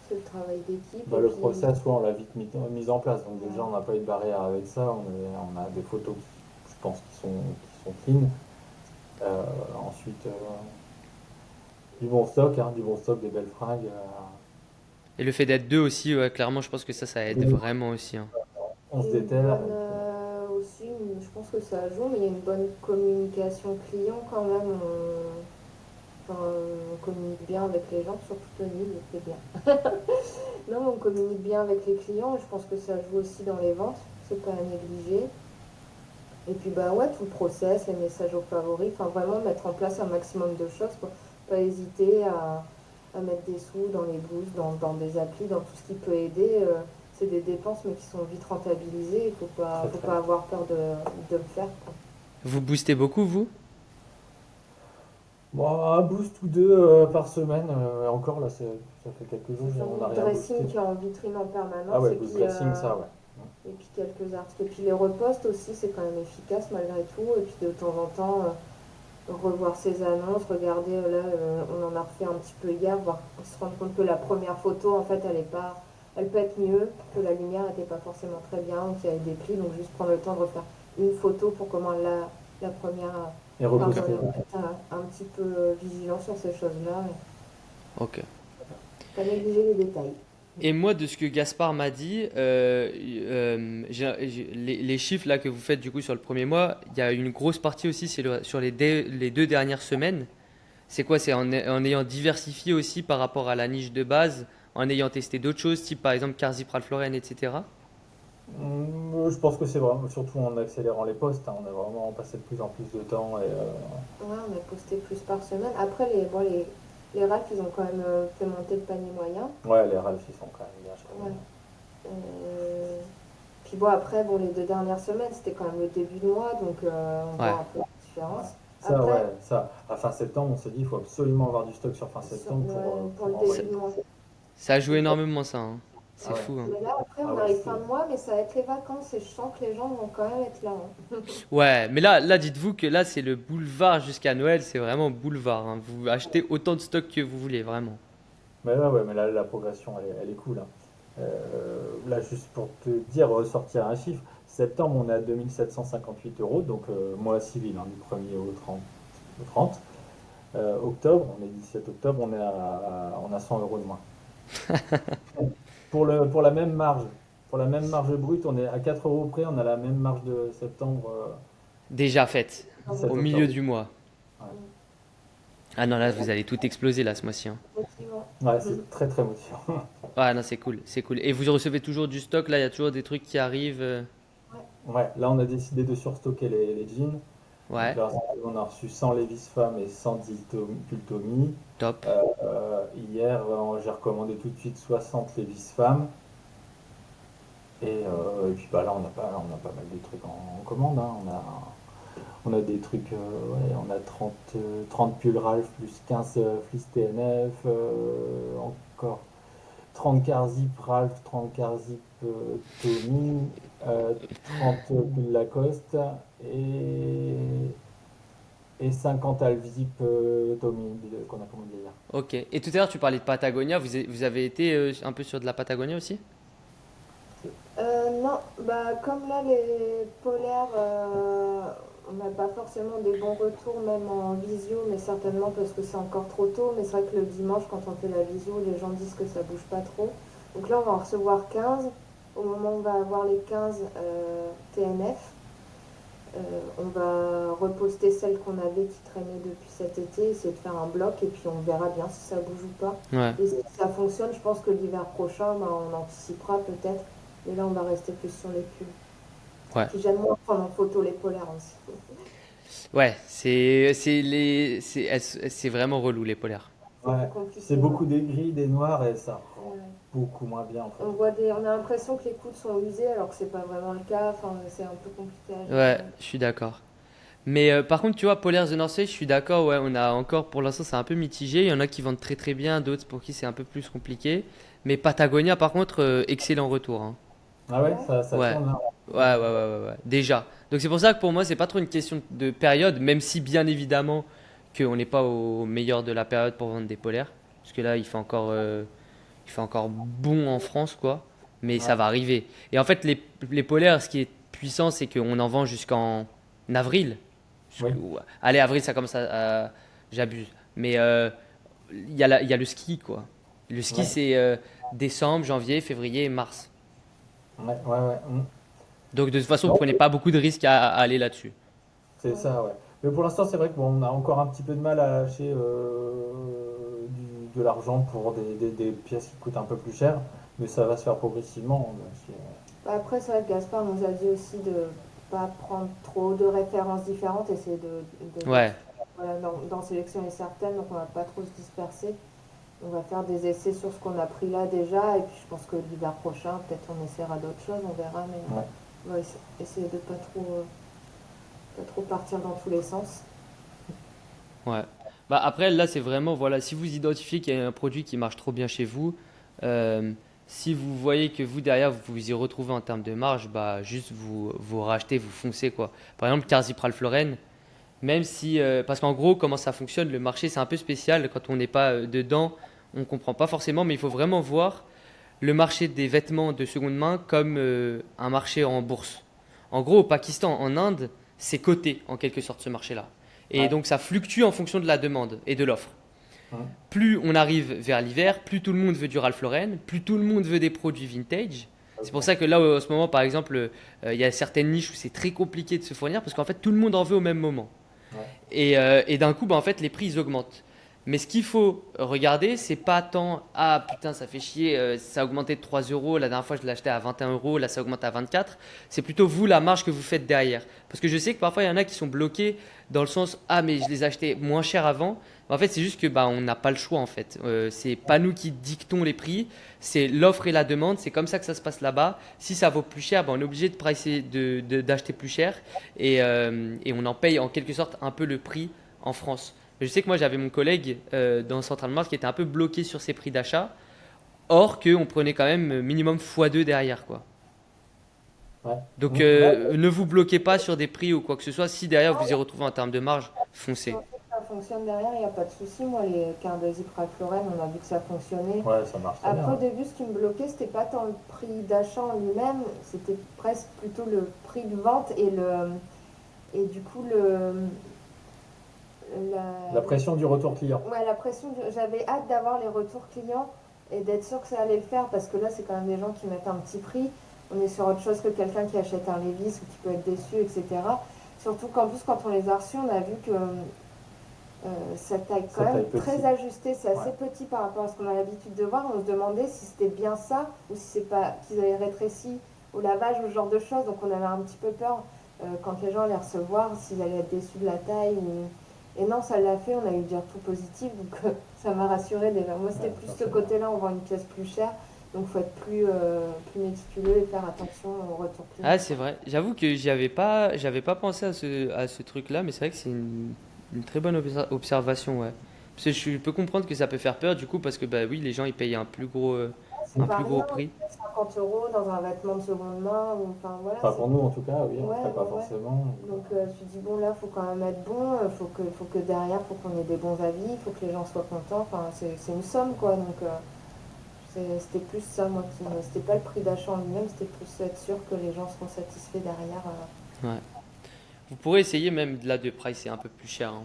c'est le travail d'équipe. Bah, Et le puis, process, ouais, on l'a vite mis en place. Donc déjà, ouais. on n'a pas eu de barrière avec ça. On a des photos je pense, qui sont clean. Euh, ensuite, du bon stock, hein, du bon stock, des belles fringues. Et le fait d'être deux aussi, ouais, clairement, je pense que ça aide Oui. vraiment aussi, hein. On se Et une déterre. bonne, aussi, je pense que ça joue, mais il y a une bonne communication client quand même. Enfin, on communique bien avec les gens, surtout Tony, il fait bien. Non, mais on communique bien avec les clients et je pense que ça joue aussi dans les ventes, c'est pas à négliger. Et puis bah ouais, tout le process, les messages aux favoris, enfin vraiment mettre en place un maximum de choses, quoi. Pas hésiter à mettre des sous dans les boosts, dans des applis, dans tout ce qui peut aider. C'est des dépenses mais qui sont vite rentabilisées, il Très, faut très. pas avoir peur de le faire, quoi. Vous boostez beaucoup, vous? Bon, un boost ou deux par semaine. Encore, là, ça fait quelques jours, C'est ça, on n'a le rien dressing boosté. qui est en vitrine en Ah permanence ouais, boost dressing, ça, ouais. et puis quelques articles. Et puis les reposts aussi, c'est quand même efficace malgré tout. Et puis de temps en temps, revoir ses annonces, regarder, on en a refait un petit peu hier, voir, se rendre compte que la première photo, en fait, elle peut être mieux, que la lumière n'était pas forcément très bien, qu'il y avait des plis, donc juste prendre le temps de refaire une photo pour comment la première, Et enfin, reposter. être un petit peu vigilant sur ces choses-là, et Ok. pas négliger les détails. Et moi, de ce que Gaspard m'a dit, les chiffres là que vous faites du coup sur le premier mois, il y a une grosse partie aussi sur les 2 dernières semaines. C'est quoi? C'est en ayant diversifié aussi par rapport à la niche de base, en ayant testé d'autres choses, type par exemple Carzip, Ralph Lauren, etc. Je pense que c'est vraiment, surtout en accélérant les postes, hein, on a vraiment passé de plus en plus de temps et Ouais, on a posté plus par semaine. Après, les Ralph, ils ont quand même fait monter le panier moyen. ouais, les Ralph, ils sont quand même bien, je Ouais. trouve. Puis bon, après, bon, les 2 dernières semaines, c'était quand même le début de mois, donc on voit Ouais. un peu la différence. Ça, Après, ouais, ça, à fin septembre, on s'est dit, il faut absolument avoir du stock sur fin septembre pour le pour début envoyer. de mois. Ça a joué Et pour- énormément ça, hein. Ah C'est ouais, fou, hein. Mais là, après, ah on ouais, arrive fin de mois, mais ça va être les vacances et je sens que les gens vont quand même être là, hein. Ouais, mais là dites-vous que là, c'est le boulevard jusqu'à Noël, c'est vraiment boulevard, hein. Vous achetez autant de stock que vous voulez, vraiment. mais là, ouais, mais là, la progression, elle est cool, hein. Là, juste pour te dire, ressortir un chiffre, septembre, on est à 2758 euros, donc mois civil, hein, du 1er au 30. Octobre, on est 17 octobre, on a 100 euros de moins. Pour la même marge, pour la même marge brute, on est à 4 euros près, on a la même marge de septembre, Déjà faite, 17 au milieu octobre. du mois. Ouais, Ah non, là, vous allez tout exploser là ce mois-ci, hein. Effectivement. ouais, c'est très très motivant. Ouais, non, c'est cool, c'est cool. Et vous recevez toujours du stock, là, il y a toujours des trucs qui arrivent. Ouais, là, on a décidé de surstocker les jeans. Donc Ouais, là, on a reçu 100 Levi's femmes et 100 Pultomi. top. Hier, j'ai recommandé tout de suite 60 Levi's femmes. Et puis bah, là, on a pas mal de trucs en commande, hein. On a des trucs, ouais, on a 30 pulls Ralph plus 15 fleece TNF, encore 30 quarts zip Ralph, 30 quarts zip Tommy, 30 pulls Lacoste et, et 50 half zip Tommy qu'on a commandé hier. Ok. Et tout à l'heure, tu parlais de Patagonia, vous avez été un peu sur de la Patagonia aussi? Non, bah comme là les polaires, on n'a pas forcément des bons retours même en visio, mais certainement parce que c'est encore trop tôt. Mais c'est vrai que le dimanche, quand on fait la visio, les gens disent que ça bouge pas trop. Donc là, on va en recevoir 15. Au moment où on va avoir les 15 TNF, on va reposter celles qu'on avait qui traînaient depuis cet été, essayer de faire un bloc et puis on verra bien si ça bouge ou pas. Ouais. Et si ça fonctionne, je pense que l'hiver prochain, bah, on anticipera peut-être. Et là, on va rester plus sur les pulls. Ouais. Puis j'aime moins prendre en photo les polaires aussi. Ouais, c'est vraiment relou les polaires. C'est Ouais, plus compliqué. c'est beaucoup des gris, des noirs et ça rend Ouais. beaucoup moins bien en fait. On a l'impression que les coudes sont usés alors que c'est pas vraiment le cas. Enfin, c'est un peu compliqué à Ouais, gérer. je suis d'accord. Mais par contre, tu vois, Polaire The North Face, je suis d'accord, ouais, on a encore, pour l'instant, c'est un peu mitigé. Il y en a qui vendent très très bien, d'autres pour qui c'est un peu plus compliqué. Mais Patagonia, par contre, excellent retour, hein. Ah ouais, Ouais. ça Ouais. tourne là. Ouais, déjà. Donc c'est pour ça que pour moi, c'est pas trop une question de période, même si bien évidemment qu'on n'est pas au meilleur de la période pour vendre des polaires. Parce que là, il fait encore bon en France, quoi. Mais ça Ouais, va arriver. Et en fait, les polaires, ce qui est puissant, c'est qu'on en vend jusqu'en avril. oui, Allez, avril, ça commence j'abuse. Mais il y a le ski, quoi. Le ski, ouais, c'est décembre, janvier, février et mars. ouais, ouais, ouais. Donc, de toute façon, vous Non, prenez pas beaucoup de risques à aller là-dessus. c'est ça, ouais. Mais pour l'instant, c'est vrai qu'on a encore un petit peu de mal à lâcher de l'argent pour des pièces qui coûtent un peu plus cher, mais ça va se faire progressivement. Après, c'est vrai que Gaspard nous a dit aussi de pas prendre trop de références différentes, essayer Ouais, voilà, d'en sélectionner certaines, donc on va pas trop se disperser. On va faire des essais sur ce qu'on a pris là déjà, et puis je pense que l'hiver prochain, peut-être on essaiera d'autres choses, on verra, mais Ouais. on va essayer de pas trop partir dans tous les sens. ouais. Bah après, là, c'est vraiment, voilà, si vous identifiez qu'il y a un produit qui marche trop bien chez vous, euh, si vous voyez que vous, derrière, vous vous y retrouvez en termes de marge, bah juste vous rachetez, vous foncez, quoi. Par exemple, Carzipral-Floren, même si, parce qu'en gros, comment ça fonctionne, le marché, c'est un peu spécial. Quand on n'est pas dedans, on comprend pas forcément, mais il faut vraiment voir le marché des vêtements de seconde main comme un marché en bourse. En gros, au Pakistan, en Inde, c'est coté en quelque sorte ce marché-là. Et Ouais. donc ça fluctue en fonction de la demande et de l'offre. Ouais. Plus on arrive vers l'hiver, plus tout le monde veut du Ralph Lauren, plus tout le monde veut des produits vintage. C'est pour Ok. ça que là, en ce moment, par exemple, il y a certaines niches où c'est très compliqué de se fournir parce qu'en fait, tout le monde en veut au même moment. Ouais. Et d'un coup, bah, en fait, les prix ils augmentent. Mais ce qu'il faut regarder, c'est pas tant ah putain, ça fait chier, ça a augmenté de 3 euros, la dernière fois je l'ai acheté à 21 euros, là ça augmente à 24. C'est plutôt vous la marge que vous faites derrière. Parce que je sais que parfois il y en a qui sont bloqués dans le sens ah, mais je les achetais moins cher avant. En fait, c'est juste que bah, on n'a pas le choix en fait. C'est pas nous qui dictons les prix, c'est l'offre et la demande, c'est comme ça que ça se passe là-bas. Si ça vaut plus cher, bah, on est obligé de pricer, d'acheter plus cher et on en paye en quelque sorte un peu le prix en France. Je sais que moi j'avais mon collègue dans Central Mart qui était un peu bloqué sur ses prix d'achat, or qu'on prenait quand même minimum x2 derrière quoi. Ouais. Donc Ouais. ne vous bloquez pas sur des prix ou quoi que ce soit. Si derrière vous y retrouvez en termes de marge, Si foncez. on sait que ça fonctionne derrière, il n'y a pas de souci. Moi, les cartes de Zipra Floren, on a vu que ça fonctionnait. Ouais, ça marche très bien, Après, au hein. début, ce qui me bloquait, c'était pas tant le prix d'achat en lui-même, c'était presque plutôt le prix de vente et du coup, La pression du retour client. ouais, la pression. J'avais hâte d'avoir les retours clients et d'être sûr que ça allait le faire parce que là, c'est quand même des gens qui mettent un petit prix. On est sur autre chose que quelqu'un qui achète un Levi's ou qui peut être déçu, etc. Surtout qu'en plus, quand on les a reçus, on a vu que sa taille quand Ça taille même petit. très ajustée, c'est assez Ouais. petit par rapport à ce qu'on a l'habitude de voir. On se demandait si c'était bien ça ou si c'est pas qu'ils avaient rétréci au lavage ou ce genre de choses. Donc on avait un petit peu peur quand les gens allaient recevoir s'ils allaient être déçus de la taille. Et non, ça l'a fait, on a eu des retours positifs, donc ça m'a rassurée déjà. Moi c'était Ouais, plus ça, ce c'est bien. côté-là, on vend une pièce plus chère, donc il faut être plus méticuleux et faire attention aux retours clients. Ah c'est vrai. J'avoue que j'avais pas pensé à ce truc-là, mais c'est vrai que c'est une très bonne observation, ouais. Parce que je peux comprendre que ça peut faire peur du coup parce que bah oui, les gens ils payent C'est un pas plus gros rien, prix. 50 euros dans un vêtement de seconde main, ou, enfin voilà. Enfin, pour nous, en tout cas, oui, on ne Ouais, ferait pas ouais, ouais. forcément. Donc je me dis bon là faut quand même être bon, faut que derrière faut qu'on ait des bons avis, il faut que les gens soient contents, enfin c'est une somme quoi donc c'était plus ça moi c'était pas le prix d'achat en lui-même, c'était plus être sûr que les gens seront satisfaits derrière. Ouais. Vous pourrez essayer même là de pricer un peu plus cher, hein.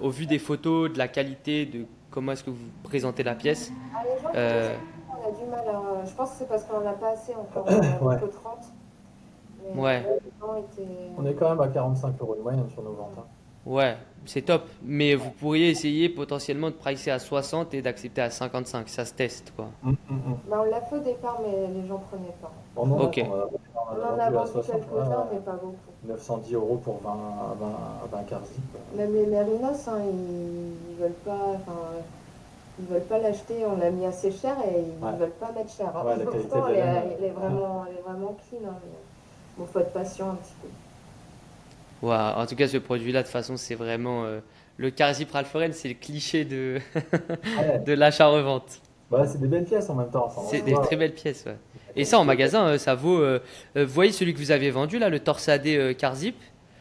Au vu des photos, de la qualité, de comment est-ce que vous présentez la pièce. Ah, les gens étaient euh, assez contents, on a du mal je pense que c'est parce qu'on en a pas assez encore, on en a Ouais. que 30 mais ouais, ouais, les gens étaient On est quand même à 45 euros de moyenne sur nos ventes, hein. ouais, c'est top. Mais vous pourriez essayer potentiellement de pricer à 60 et d'accepter à 55. Ça se teste, quoi. bah, on l'a fait au départ mais les gens prenaient pas. Bon, non, Ok. on On a en a vendu à vendu 60, quelques-uns ouais, mais pas beaucoup. 910 euros pour 20 quarts zip. Même les mérinos, hein, ils veulent pas, enfin, ils veulent pas l'acheter. On l'a mis assez cher et ils Ouais. veulent pas mettre cher, hein. Ouais, la qualité Pourtant, de la laine. elle est vraiment clean, hein, mais bon, faut être patient un petit peu. Ouais, en tout cas, ce produit-là, de toute façon, c'est vraiment le Carzip Ralph Lauren, c'est le cliché Ouais. de l'achat-revente. Bah, c'est des belles pièces en même temps. Enfin, C'est tu des vois, très belles pièces, ouais. la Et ça, en qualité. magasin, ça vaut. Vous voyez celui que vous avez vendu là, le torsadé Carzip?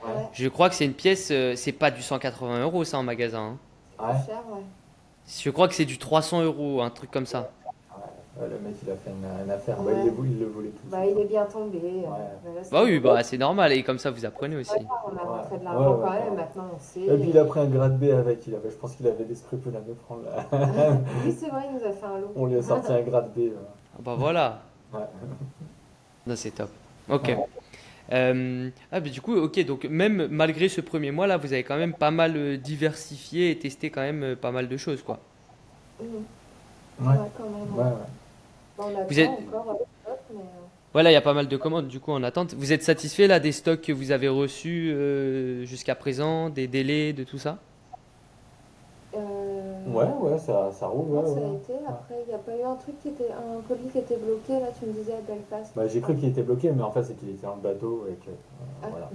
Ouais, Je crois que c'est une pièce, c'est pas du 180 euros ça en magasin, hein. Ouais. plus cher, ouais. Je crois que c'est du 300 euros, un truc comme ça. Ouais, le mec, il a fait une affaire. Bah, Ouais. il le voulait tout de Bah, suite. il est bien tombé. Ouais. Là, Bah oui, c'était- bah c'est normal, et comme ça vous apprenez Ouais, aussi. on a rentré de Ouais, l'argent ouais, quand même, ouais. maintenant on sait. Et puis il a pris un grade B avec. Je pense qu'il avait des scrupules à me prendre là. Oui, c'est vrai, il nous a fait un lot. On lui a sorti un grade B. Ah bah voilà, Ouais. non, c'est top. Ok. Ouais. Ah bah du coup, ok, donc même malgré ce premier mois là, vous avez quand même pas mal diversifié et testé quand même pas mal de choses, quoi. Mhm. Ouais. Ouais, quand même. Ouais, Ouais. ouais. Bon, on Vous attend êtes, encore mais voilà, il y a pas mal de commandes du coup en attente. Vous êtes satisfait là des stocks que vous avez reçus jusqu'à présent, des délais, de tout ça? Ouais, ça roule. non, Ouais, ça a ouais. été. Après, il n'y a pas eu un truc qui était, un colis qui était bloqué, là, tu me disais à Belfast. Bah, j'ai cru qu'il était bloqué, mais en fait, c'est qu'il était dans le bateau et que. Ah. Voilà.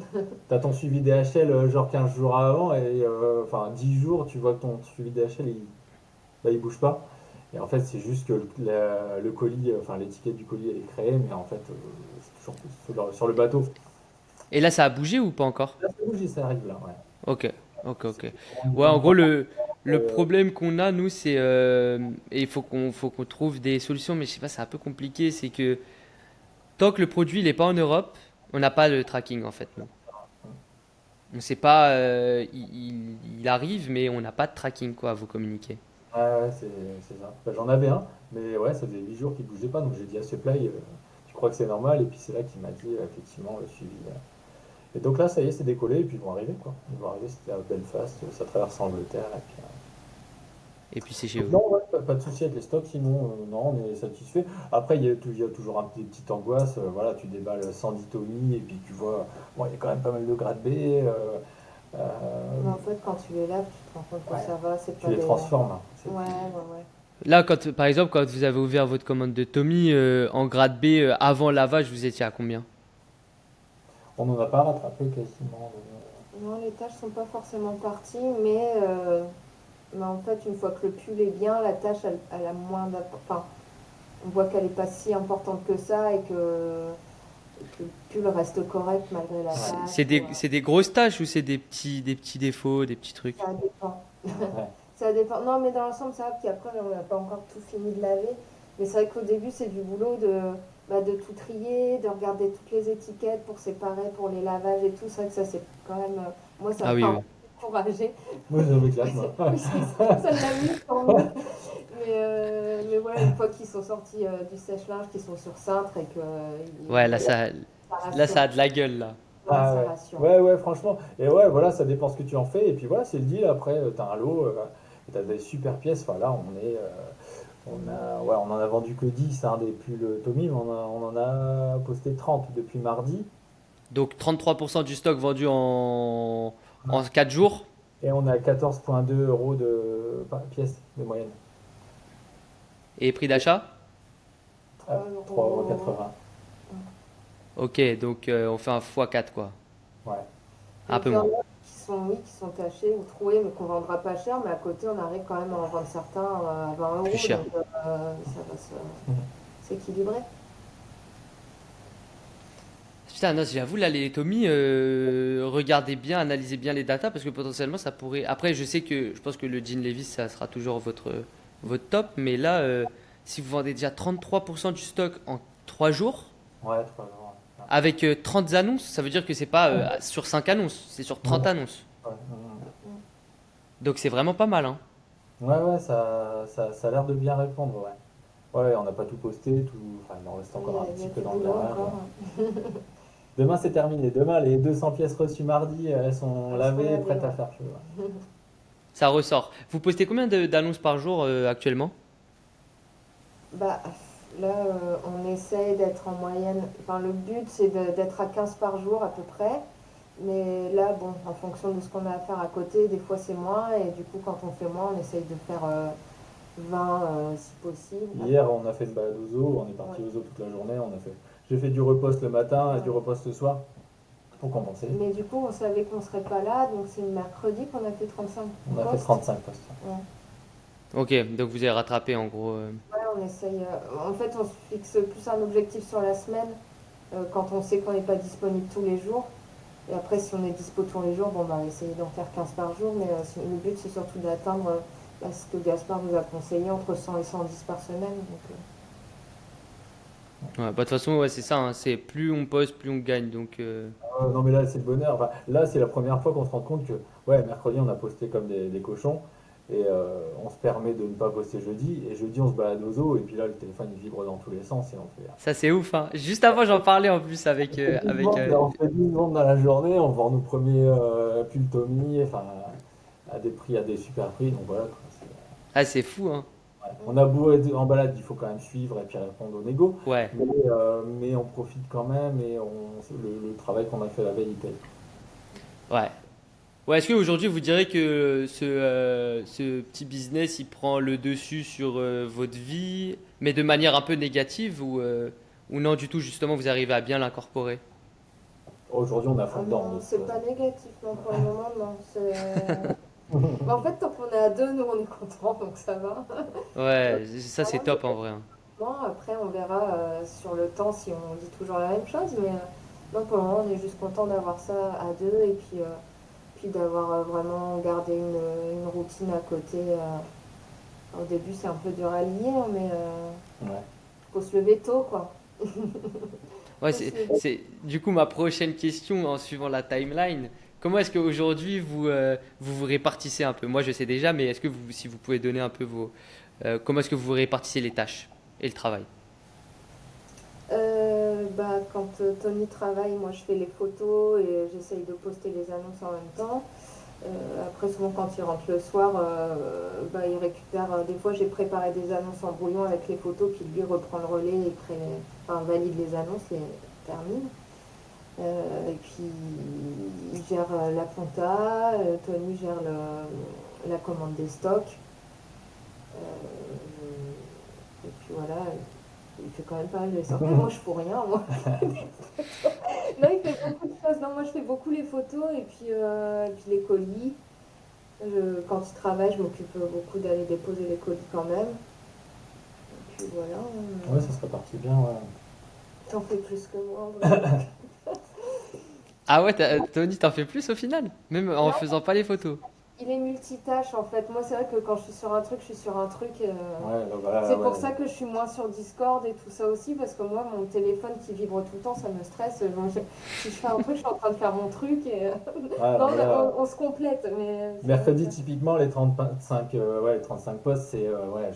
T'as ton suivi DHL genre 15 jours avant, et enfin 10 jours, tu vois que ton suivi DHL il bouge pas. Et en fait, c'est juste que le colis, enfin l'étiquette du colis, elle est créée, mais en fait, c'est toujours sur le bateau. Et là, ça a bougé ou pas encore? Là, ça bouge et ça arrive là, ouais. Ok, ok, C'est ok. une Ouais, en bonne gros, part. le Euh, problème qu'on a, nous, c'est. Et il faut qu'on trouve des solutions, mais je sais pas, c'est un peu compliqué. C'est que tant que le produit il est pas en Europe, on n'a pas le tracking en fait, nous. On sait pas. Il arrive, mais on n'a pas de tracking, quoi, à vous communiquer. ouais, c'est ça. Bah, j'en avais un, mais ouais, ça faisait 8 jours qu'il bougeait pas, donc j'ai dit à Supply, tu crois que c'est normal? Et puis c'est là qu'il m'a dit, effectivement, le suivi. Et donc là, ça y est, c'est décollé, et puis ils vont arriver, quoi. Ils vont arriver, c'était à Belfast, ça traverse l'Angleterre, et puis. Et puis c'est chez Donc vous. non, ouais, pas de souci avec les stocks, sinon, non, on est satisfait. Après, il y a toujours des petites angoisses, voilà, tu déballes 110 Tommy, et puis tu vois, bon, il y a quand même pas mal de grade B, Mais en fait, quand tu les laves, tu te rends compte que ouais, ça va, c'est tu pas les des. transformes, hein. Ouais, ouais. Là, par exemple, quand vous avez ouvert votre commande de Tommy en grade B avant lavage, vous étiez à combien? On n'en a pas rattrapé quasiment. Non, les tâches sont pas forcément parties, mais en fait, une fois que le pull est bien, la tâche, elle a moins d'importance. Enfin, on voit qu'elle n'est pas si importante que ça et que le pull reste correct malgré la Ouais, tâche. C'est des grosses tâches ou c'est des petits défauts, des petits trucs? Ça dépend. ouais. Ça dépend. Non, mais dans l'ensemble, ça va. Puis après, on n'a pas encore tout fini de laver. Mais c'est vrai qu'au début, c'est du boulot de tout trier, de regarder toutes les étiquettes pour séparer pour les lavages et tout. C'est vrai que ça, c'est quand même. Moi, ça Ah me oui, fait un oui. peu encourager. Moi, je m'éclate, moi. Oui, ça m'amuse quand même. Mais voilà, une fois qu'ils sont sortis du sèche-linge, qu'ils sont sur cintre et que. Ouais, Ça là, ça a rassure. de la gueule, là. Ouais, Ah ça ouais. rassure. Ouais, franchement. Et ouais, voilà, ça dépend ce que tu en fais. Et puis voilà, c'est le deal. Après, t'as un lot, et t'as des super pièces. Enfin, là, on en a vendu que 10, hein, des pulls Tommy, mais on en a posté 30 depuis mardi. Donc 33% du stock vendu en 4 jours. Et on a 14,2 € de pièce de moyenne. Et prix d'achat? 3,80 €. Ok, donc on fait un x4, quoi. Ouais. Un peu Il y en moins. a qui sont tachés ou troués, mais qu'on vendra pas cher. Mais à côté, on arrive quand même à en vendre certains à 20 euros. Plus cher. Donc, ça va Mhm. s'équilibrer. Putain, non, j'avoue, là, les Tommy, regardez bien, analysez bien les datas, parce que potentiellement, ça pourrait. Après, je pense que le jean Levi's, ça sera toujours votre top, mais là, si vous vendez déjà 33% du stock en 3 jours, Ouais, 3 €. avec 30 annonces, ça veut dire que c'est pas sur 5 annonces, c'est sur 30 annonces. Ouais, Donc c'est vraiment pas mal, hein. ouais, ça a l'air de bien répondre, ouais. Ouais, on n'a pas tout posté, enfin, il en reste encore un Il y petit a peu du dans le boulot garage. encore. Demain, c'est terminé. Demain, les 200 pièces reçues mardi, elles sont Elles lavées sont et lavées, prêtes à ouais. faire feu. Ouais. Ça ressort. Vous postez combien d'annonces par jour actuellement? Bah, là, on essaye d'être en moyenne. Enfin, le but, c'est d'être à 15 par jour à peu près. Mais là, bon, en fonction de ce qu'on a à faire à côté, des fois c'est moins. Et du coup, quand on fait moins, on essaye de faire 20 si possible. Hier, on a fait une balade au zoo. On est parti Ouais. au zoo toute la journée. J'ai fait du repost le matin et du repost le soir pour compenser. Mais du coup, on savait qu'on serait pas là. Donc, c'est le mercredi qu'on a fait 35 On a fait postes. 35 postes. Ouais. Ok, donc vous avez rattrapé en gros. Ouais, on essaye. En fait, on se fixe plus un objectif sur la semaine quand on sait qu'on n'est pas disponible tous les jours. Et après, si on est dispo tous les jours, bon, bah, essayer d'en faire 15 par jour. Mais le but, c'est surtout d'atteindre ce que Gaspard nous a conseillé, entre 100 et 110 par semaine. Donc, Ouais, bah, de toute façon, ouais, c'est ça, hein, c'est plus on poste, plus on gagne. Donc, Non, mais là, c'est le bonheur. Enfin, là, c'est la première fois qu'on se rend compte que, ouais, mercredi, on a posté comme des cochons. Et on se permet de ne pas poster jeudi. Et jeudi, on se balade aux eaux. Et puis là, le téléphone, il vibre dans tous les sens. Et on fait. ça, c'est ouf, hein. Juste avant, j'en parlais en plus On fait 10 ventes dans la journée. On vend nos premiers pulls Tommy. Enfin, à des super prix. Donc voilà, quoi. Ah, c'est fou, hein. Ouais. On a beau être en balade, il faut quand même suivre et puis répondre au négo. Ouais. Mais on profite quand même. Et le travail qu'on a fait la veille, il paye. Ouais. Ouais, est-ce qu'aujourd'hui vous direz que ce petit business il prend le dessus sur votre vie, mais de manière un peu négative ou non du tout, justement vous arrivez à bien l'incorporer? Aujourd'hui, on est à fond dedans. non, Donc, c'est pas négatif, non, pour le moment, non. Bah, en fait, tant qu'on est à deux, nous, on est contents, donc ça va. Ouais, ça c'est top en vrai, hein. Bon, après, on verra sur le temps si on dit toujours la même chose, mais non, pour le moment, on est juste content d'avoir ça à deux et puis d'avoir vraiment gardé une routine à côté. Au début, c'est un peu dur à lier, hein, mais ouais. faut se lever tôt, quoi. Ouais, Faut se lever. c'est du coup ma prochaine question en suivant la timeline. Comment est-ce qu'aujourd'hui vous répartissez un peu? Moi je sais déjà, mais est-ce que si vous pouvez donner un peu comment est-ce que vous répartissez les tâches et le travail? Bah, quand Tony travaille, moi, je fais les photos et j'essaye de poster les annonces en même temps. Après, souvent, quand il rentre le soir, bah, il récupère. Des fois, j'ai préparé des annonces en brouillon avec les photos, puis lui reprend le relais et enfin, valide les annonces, les termine. Et puis, il gère la compta, Tony gère la commande des stocks. Et puis voilà, il fait quand même pas mal de stocks. Moi, je fais rien, moi. Non, il fait beaucoup de choses. Non, moi, je fais beaucoup les photos et puis les colis. Quand il travaille, je m'occupe beaucoup d'aller déposer les colis quand même. Et puis voilà. Ouais, ça serait parti bien. Ouais. T'en fais plus que moi, en vrai. Ah ouais, Tony, t'en fais plus au final, même en Non, faisant pas les photos. il est multitâche en fait. Moi, c'est vrai que quand je suis sur un truc, je suis sur un truc. Ouais, donc voilà, C'est pour ouais. ça que je suis moins sur Discord et tout ça aussi, parce que moi, mon téléphone qui vibre tout le temps, ça me stresse. Si je fais un truc, je suis en train de faire mon truc et Ouais, non, donc là, on se complète. Mais c'est vrai mercredi, que typiquement, les 35, ouais, les 35 postes, c'est. Ouais,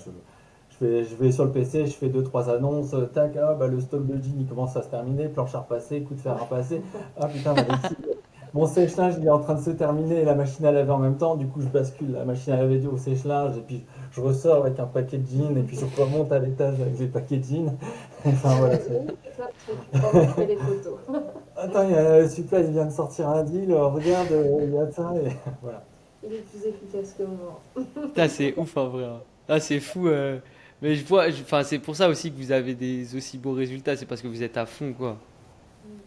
je vais sur le PC, je fais deux trois annonces, tac, ah, bah, le stock de jeans il commence à se terminer, planche à repasser, coup de fer à passer. Ah putain, ma lessive. Mon sèche-linge il est en train de se terminer et la machine à laver en même temps, du coup je bascule la machine à laver au sèche-linge et puis je ressors avec un paquet de jeans et puis je remonte à l'étage avec les paquets de jeans. Enfin voilà, c'est. oui, c'est plein de trucs pendant que je fais les photos. Attends, il y a Supla, il vient de sortir un deal, regarde, il y a ça et voilà. Il est plus efficace que moi. Putain, c'est ouf en vrai, hein. Ah, c'est fou. Mais je vois, enfin, c'est pour ça aussi que vous avez des aussi beaux résultats, c'est parce que vous êtes à fond, quoi.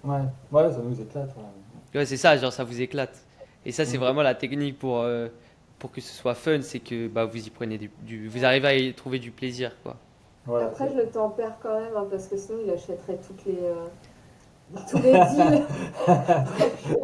Ouais, ouais, ça nous éclate. Ouais. Ouais, c'est ça, genre ça vous éclate. Et ça, c'est Mm. vraiment la technique pour que ce soit fun, c'est que bah, vous y prenez vous arrivez à y trouver du plaisir, quoi. Voilà, Après, je le tempère quand même, hein, parce que sinon, il achèterait tous les deals.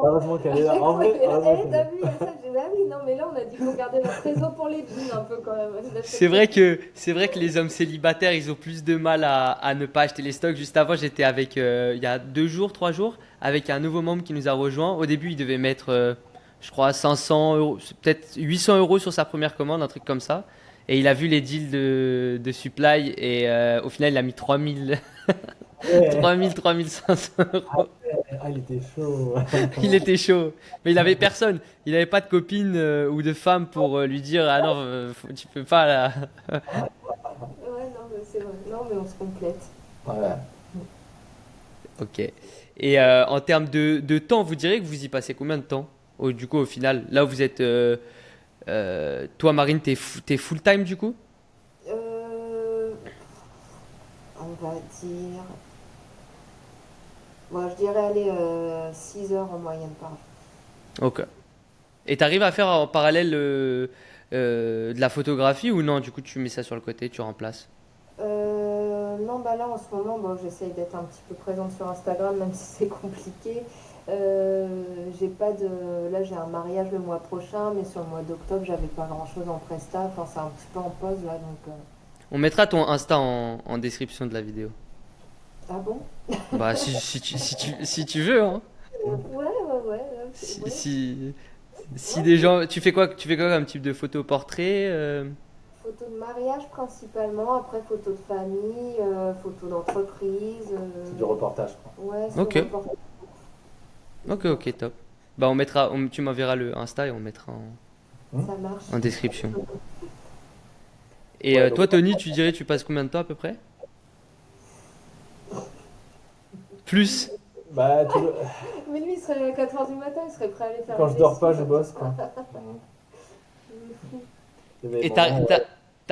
heureusement qu'elle À est là. chaque En fois, il vrai, est là, heureusement eh, qu'elle est t'as là. vu, il y a ça. Je dis, bah oui, non, mais là, on a dit qu'on gardait notre trésor pour les jeans un peu quand même. Il C'est achète vrai que c'est vrai que les hommes célibataires, ils ont plus de mal à ne pas acheter les stocks. Juste avant, j'étais avec il y a 2 jours, 3 jours, avec un nouveau membre qui nous a rejoint. Au début, il devait mettre, je crois, 500 euros, peut-être 800 euros sur sa première commande, un truc comme ça. Et il a vu les deals de Supply et au final, il a mis 3000, Ouais. 3000, 3500 euros. Ah, il était chaud. Il était chaud. Mais il avait personne. Il n'avait pas de copine ou de femme pour lui dire ah non, tu peux pas là. Ouais, non, mais c'est vrai. Non, mais on se complète. Ouais. Ok. Et en termes de temps, vous direz que vous y passez combien de temps du coup au final? Là où vous êtes, toi Marine, t'es full time du coup? Euh, on va dire. Bon, je dirais aller 6 heures en moyenne par jour. Ok. Et t'arrives à faire en parallèle de la photographie ou non? Du coup, tu mets ça sur le côté, tu remplaces. Non, bah là en ce moment, bon, j'essaye d'être un petit peu présente sur Instagram, même si c'est compliqué. J'ai pas de... Là, j'ai un mariage le mois prochain, mais sur le mois d'octobre, j'avais pas grand-chose en presta. Enfin, c'est un petit peu en pause là, donc. On mettra ton Insta en description de la vidéo. Ah bon? Bah, si tu veux, hein. Ouais, ouais, ouais. Si, Ouais. si, si Ouais, des gens. Tu fais quoi comme type de photo portrait photo de mariage principalement, après photo de famille, photo d'entreprise. C'est du reportage, quoi. Ouais, c'est Ok, reportage. ok, top. Bah, tu m'enverras le Insta et on mettra Hmm. Ça marche. en description. Et Ouais, donc, toi, Tony, tu dirais, tu passes combien de temps à peu près? Plus? bah, Mais lui, il serait à 4h du matin, il serait prêt à aller faire quand la je dors pas, lessive. je bosse, quoi. Hmm. Il est fou. Il y avait des Et moments où-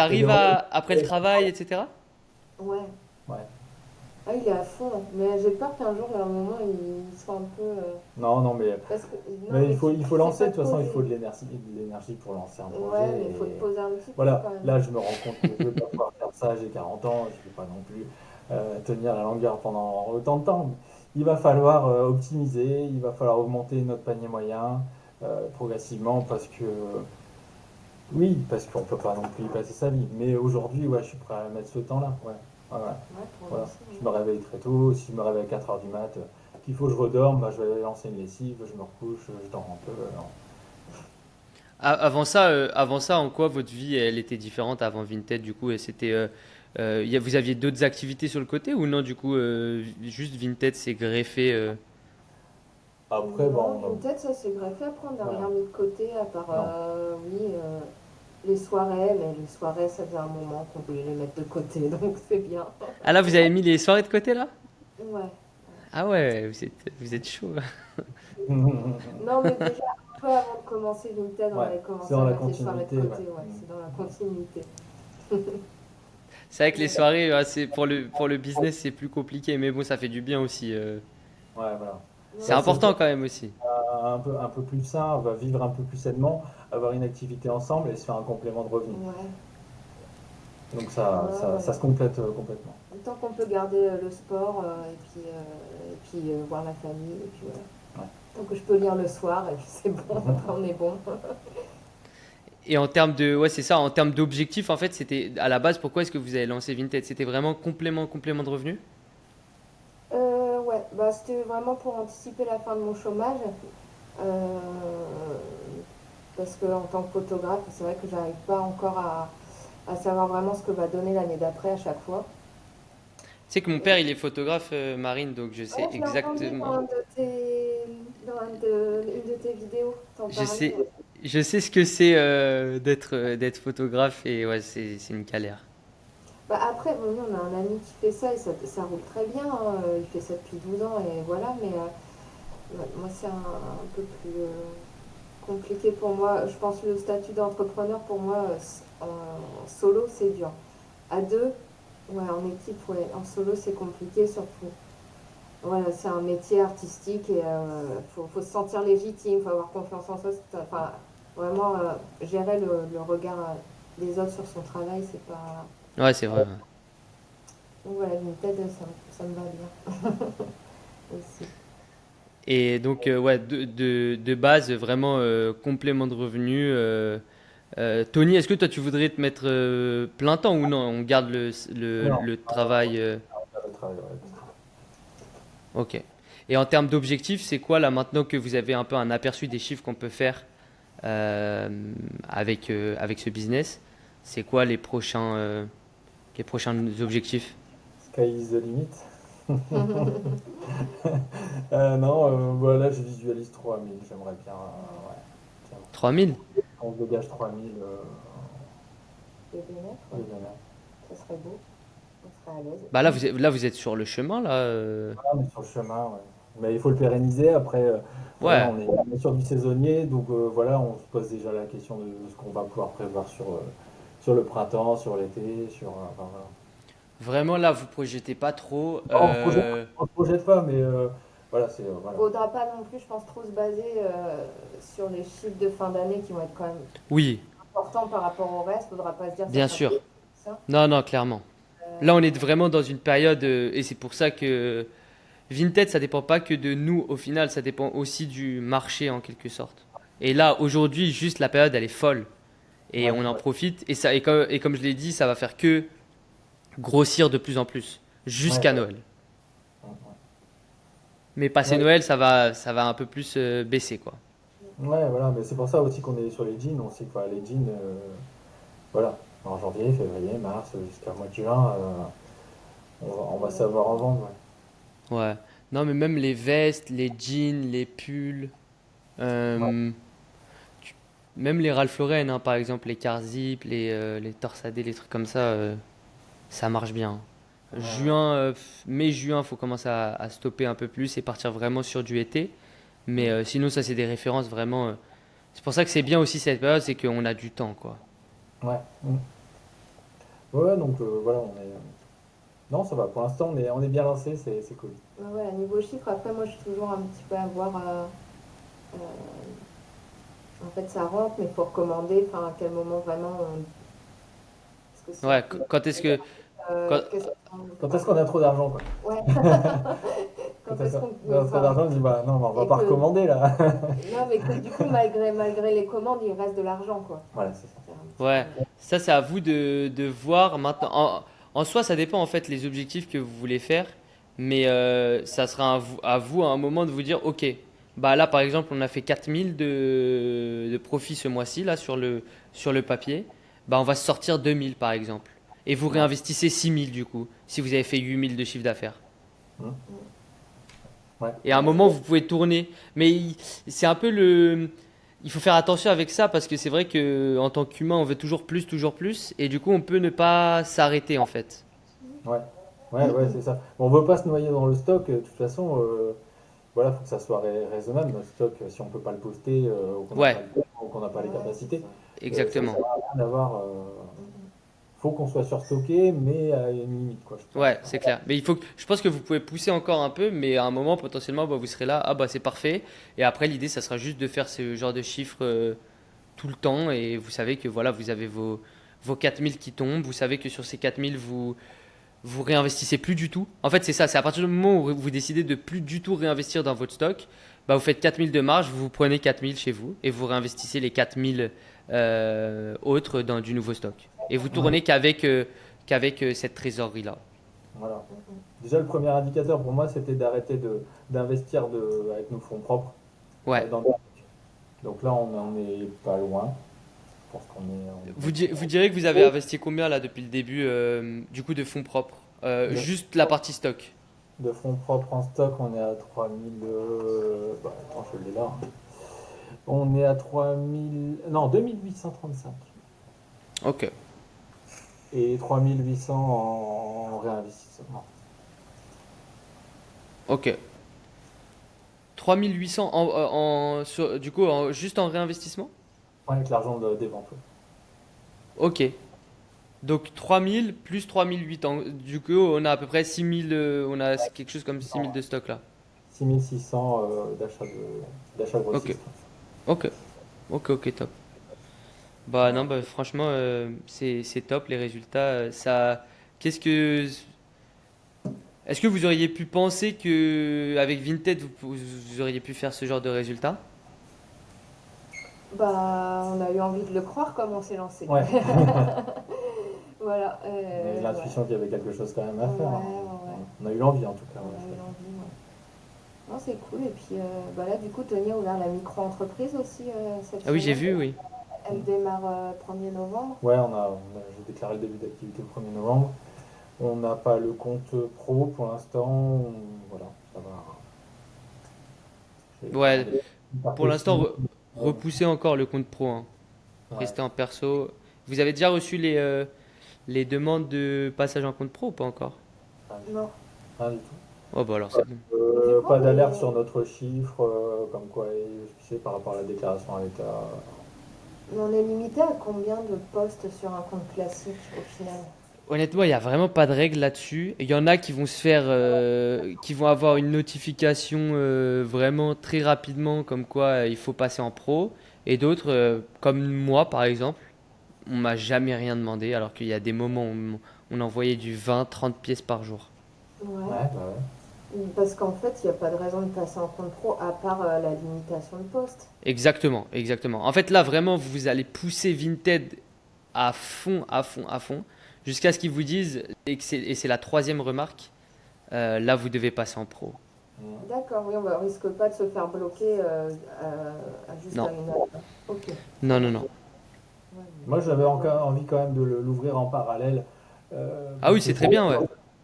il y a des t'arrives moments après le travail, etc. Ouais. Ouais. Ah, il est à fond, hein. Mais j'ai peur qu'un jour, il y a un moment, il soit un peu. Non, non, mais, Parce que, non, mais mais il tu faut sais lancer, pas de toute façon, il poser. faut de l'énergie pour lancer un projet. Ouais, mais il faut te Et poser un petit peu voilà, quand même. là, je me rends compte que je ne vais pas pouvoir faire ça, j'ai 40 ans, je ne vais pas non plus tenir la longueur pendant autant de temps. Il va falloir optimiser, il va falloir augmenter notre panier moyen progressivement parce que, oui, parce qu'on ne peut pas non plus y passer sa vie. Mais aujourd'hui, ouais, je suis prêt à mettre ce temps-là. Ouais. Ouais, ouais. Ouais, pour Voilà. lancer. Je me réveille très tôt. Si je me réveille à 4 heures du mat, qu'il faut que je redorme, bah, je vais lancer une lessive, je me recouche, je dors un peu. Avant ça, en quoi votre vie, elle était différente avant Vinted, du coup, et c'était, vous aviez d'autres activités sur le côté ou non, du coup, juste Vinted s'est greffé Après, Non, bon, Vinted, ça c'est greffé. Après, on n'a voilà. rien mis de côté, à part, Non. oui, les soirées. Mais les soirées, ça faisait un moment qu'on voulait les mettre de côté, donc c'est bien. Ah là, vous avez mis les soirées de côté là? Ouais. Ah ouais, vous êtes chaud. Non, mais déjà, un peu avant de commencer Vinted, on Ouais, avait c'est commencé dans à la mettre les soirées de continuité. côté. Ouais. Ouais, c'est dans la continuité. C'est vrai que les soirées, c'est pour le business, c'est plus compliqué, mais bon, ça fait du bien aussi. Ouais, voilà. C'est Ouais, Bah, c'est important quand même aussi. un peu plus sain, on va vivre un peu plus sainement, avoir une activité ensemble et se faire un complément de revenu. ouais. Donc Ouais, ouais. ça se complète complètement. Tant qu'on peut garder le sport et puis voir la famille, et puis voilà. Ouais. Tant que je peux lire le soir, et puis c'est bon, après on est bon. Et en termes de, ouais, c'est ça, en termes d'objectifs, en fait, c'était à la base, pourquoi est-ce que vous avez lancé Vinted? C'était vraiment complément de revenus? Ouais, bah, c'était vraiment pour anticiper la fin de mon chômage. Euh, Parce que en tant que photographe, c'est vrai que j'arrive pas encore à savoir vraiment ce que va donner l'année d'après à chaque fois. Tu sais que mon père, il est photographe marine, donc je sais Ouais, je l'ai entendu dans exactement. une de tes vidéos, t'en Je sais, parlais. je sais ce que c'est d'être photographe et ouais, c'est une galère. Bah après, bon, nous, on a un ami qui fait ça et ça roule très bien, hein. Il fait ça depuis 12 ans et voilà, mais ouais, moi c'est un peu plus compliqué pour moi. Je pense que le statut d'entrepreneur pour moi en solo c'est dur. À deux, ouais, en équipe, ouais, en solo c'est compliqué surtout. Voilà, c'est un métier artistique et faut se sentir légitime, faut avoir confiance en soi. Enfin, vraiment gérer le regard des autres sur son travail, c'est pas. Ouais, c'est vrai. Ouais. Donc voilà, Vinted, ça me va bien aussi. Et donc, ouais, de base, vraiment complément de revenus. Tony, est-ce que toi, tu voudrais te mettre plein temps ou non? On garde Non, le travail. le travail, ouais. Ok. Et en termes d'objectifs, c'est quoi là maintenant que vous avez un peu un aperçu des chiffres qu'on peut faire euh, avec ce business? C'est quoi les prochains objectifs? Sky is the limit. Non, voilà, je visualise 3000. J'aimerais bien. Ouais, tiens, 3000? on dégage 3000 Le bien-être, de ouais, bien. ça serait beau, on serait à l'aise. Bah là, vous êtes sur le chemin là. Ah, on est sur le chemin, ouais. Mais il faut le pérenniser. Après, voilà, Ouais. on est sur du saisonnier, donc voilà, on se pose déjà la question de ce qu'on va pouvoir prévoir sur le printemps, sur l'été, enfin, voilà. Vraiment là, vous projetez pas trop. On se projette pas, mais voilà, voilà. Faudra pas non plus, je pense, trop se baser sur les chiffres de fin d'année qui vont être quand même Oui, importants par rapport au reste. Faudra pas se dire ça bien sera sûr. ça. Non, non, clairement. Euh, Là, on est vraiment dans une période, et c'est pour ça que Vinted, ça dépend pas que de nous au final, ça dépend aussi du marché en quelque sorte. Et là, aujourd'hui, juste la période, elle est folle. Et Ouais, on en ouais. profite. Et comme je l'ai dit, ça va faire que grossir de plus en plus. Ouais, Jusqu'à ouais. Noël. Mais passé Ouais, Noël, ça va un peu plus baisser, quoi. ouais, voilà, mais c'est pour ça aussi qu'on est sur les jeans. On sait que voilà, les jeans, voilà, en janvier, février, mars, jusqu'à mois de juin, on va savoir en vendre. Ouais. Non, mais même les vestes, les jeans, les pulls, Ouais. euh, tu- même les Ralph Lauren, hein, par exemple, les Carzip, les torsadés, les trucs comme ça marche bien. Ouais, Mai-juin, faut commencer à stopper un peu plus et partir vraiment sur du été. Mais sinon, ça, c'est des références vraiment. C'est pour ça que c'est bien aussi cette période, c'est qu'on a du temps, quoi. ouais. Ouais, donc voilà, on est. Non, ça va. Pour l'instant, on est bien lancé, c'est cool. Voilà, niveau chiffre, après, moi, je suis toujours un petit peu à voir. Euh, En fait, ça rentre, mais il faut recommander. Enfin, à quel moment vraiment Parce que si on Ouais, fait. quand est-ce que. Quand- Qu'est-ce Quand est-ce qu'on a trop d'argent, quoi? Ouais. Quand Quand est-ce est-ce qu'on qu'on. a trop Enfin, d'argent, on dit bah non, mais on va et pas que. recommander là. Non, mais que du coup, malgré les commandes, il reste de l'argent, quoi. Voilà, c'est ça. C'est un petit Ouais, peu. ça, c'est à vous de voir maintenant. En soi, ça dépend en fait les objectifs que vous voulez faire. Mais ça sera à vous à un moment de vous dire, ok, bah là par exemple, on a fait 4000 de profit ce mois-ci, là sur le papier. Bah on va se sortir 2000 par exemple. Et vous Ouais. réinvestissez 6000 du coup, si vous avez fait 8000 de chiffre d'affaires. Hum, ouais. Et à un Ouais, moment, vous pouvez tourner. Mais c'est un peu le. Il faut faire attention avec ça parce que c'est vrai que en tant qu'humain, on veut toujours plus, toujours plus. Et du coup, on peut ne pas s'arrêter en fait. Ouais. Ouais, ouais, c'est ça. On veut pas se noyer dans le stock. De toute façon, voilà, faut que ça soit raisonnable. Notre stock, si on peut pas le poster, ou qu'on n'a pas Ouais, le temps, ou qu'on n'a pas les ouais, c'est capacités, ça. ça ne exactement. sert à rien d'avoir. Mhm. Faut qu'on soit surstocké, mais à une limite, quoi, je pense. Ouais, c'est clair. Mais je pense que vous pouvez pousser encore un peu, mais à un moment, potentiellement, bah, vous serez là. Ah bah c'est parfait. Et après, l'idée, ça sera juste de faire ce genre de chiffres tout le temps. Et vous savez que voilà, vous avez vos 4000 qui tombent. Vous savez que sur ces 4000, vous réinvestissez plus du tout. En fait, c'est ça. C'est à partir du moment où vous décidez de plus du tout réinvestir dans votre stock, bah, vous faites 4000 de marge, vous prenez 4000 chez vous et vous réinvestissez les 4000 autres dans du nouveau stock. Et vous Ouais, tournez qu'avec cette trésorerie-là. voilà. Mhm. Déjà, le premier indicateur pour moi, c'était d'arrêter d'investir avec nos fonds propres Ouais. dans le stock. Donc là, on n'en est pas loin. Je pense on est Vous direz que vous avez investi combien là depuis le début du coup de fonds propres. de, Juste la partie stock. de fonds propres en stock, on est à 3000. Bah, attends, je l'ai là. On est à 3000. Non, 2835. Ok. Et 3800 en réinvestissement. Ok. 3800 du coup juste en réinvestissement. Ouais, avec l'argent des ventes. Ouais. Ok. Donc 3000 plus 3008. Du coup, on a à peu près 6000. On a quelque chose comme 6000 de stock là. 6600 d'achat Ok. grossiste. Ok. Ok, ok, top. Bah non, bah franchement, c'est top les résultats. Ça. Qu'est-ce que. Est-ce que vous auriez pu penser que avec Vinted, vous auriez pu faire ce genre de résultats? Bah, on a eu envie de le croire comme on s'est lancé. Ouais, Voilà. mais Ouais. l'intuition qu'il y avait quelque chose quand même à Ouais, faire, hein. ouais. On a eu l'envie en tout cas. On Ouais, a eu l'envie, ouais. Non, c'est cool. Et puis bah là, du coup, Tony a ouvert la micro-entreprise aussi cette Ah oui, j'ai semaine. vu, oui. Elle démarre 1er novembre. Ouais, j'ai déclaré le début d'activité le 1er novembre. On n'a pas le compte pro pour l'instant. Voilà, ça va. J'ai Ouais, commandé une pour partie l'instant, aussi. repoussez encore le compte pro, hein. Ouais. Restez en perso. Vous avez déjà reçu les demandes de passage en compte pro ou pas encore? Rien Non. rien du tout. Oh bah alors c'est bon. Du coup, Pas d'alerte sur notre chiffre, comme quoi, tu sais, par rapport à la déclaration à l'État. on est limité à combien de postes sur un compte classique au final? Honnêtement, il n'y a vraiment pas de règle là-dessus. Il y en a qui vont se faire, qui vont avoir une notification vraiment très rapidement, comme quoi il faut passer en pro. Et d'autres, comme moi par exemple, on m'a jamais rien demandé, alors qu'il y a des moments où on envoyait du 20, 30 pièces par jour. Ouais. Ouais, bah ouais. Parce qu'en fait, il n'y a pas de raison de passer en compte pro à part la limitation de poste. Exactement, exactement. En fait, là, vraiment, vous allez pousser Vinted à fond, à fond, à fond, jusqu'à ce qu'ils vous disent, et c'est la troisième remarque, là, vous devez passer en pro. D'accord, oui, on ne risque pas de se faire bloquer juste Non, à une heure. Ok. non, non, non. Ouais, Moi, j'avais encore envie quand même de l'ouvrir en parallèle. Ah oui, Parce que c'est très bien, ouais.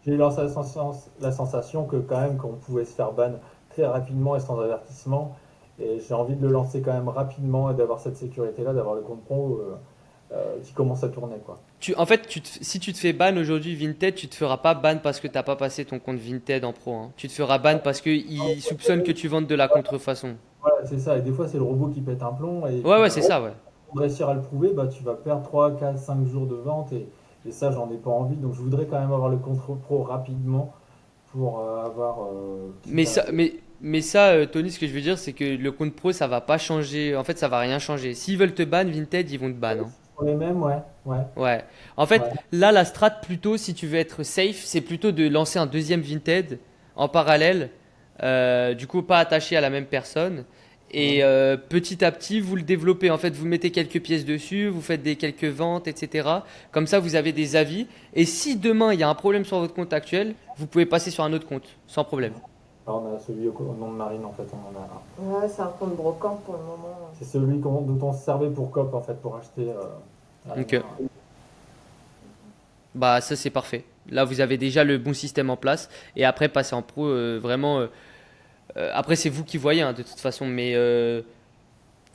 j'ai eu la sensation que quand même qu'on pouvait se faire ban très rapidement et sans avertissement. Et j'ai envie de le lancer quand même rapidement et d'avoir cette sécurité-là, d'avoir le compte pro qui commence à tourner, quoi. En fait, si tu te fais ban aujourd'hui Vinted, tu te feras pas ban parce que t'as pas passé ton compte Vinted en pro, hein. Tu te feras ban parce qu'ils soupçonnent que tu vendes de la contrefaçon. Voilà, c'est ça. Et des fois, c'est le robot qui pète un plomb. Et Ouais, puis, ouais, c'est ça, ouais. pour réussir à le prouver, bah, tu vas perdre 3 4 5 jours de vente. Et ça, j'en ai pas envie. Donc, je voudrais quand même avoir le compte pro rapidement pour avoir. Mais ça, mais ça, Tony, ce que je veux dire, c'est que le compte pro, ça va pas changer. En fait, ça va rien changer. S'ils veulent te ban, Vinted, ils vont te ban, hein. Pour les mêmes, ouais. Ouais. Ouais. En fait, Ouais. là, la strat plutôt, si tu veux être safe, c'est plutôt de lancer un deuxième Vinted en parallèle. Du coup, pas attaché à la même personne. Et petit à petit, vous le développez. En fait, vous mettez quelques pièces dessus, vous faites quelques ventes, etc. Comme ça, vous avez des avis. Et si demain, il y a un problème sur votre compte actuel, vous pouvez passer sur un autre compte, sans problème. Là, on a celui au nom de Marine, en fait. On en a un. Ouais, c'est un compte brocante pour le moment. C'est celui dont on se servait pour COP, en fait, pour acheter. Donc, un- bah, ça, c'est parfait. Là, vous avez déjà le bon système en place. Et après, passer en pro, vraiment. Après, c'est vous qui voyez, hein, de toute façon. Mais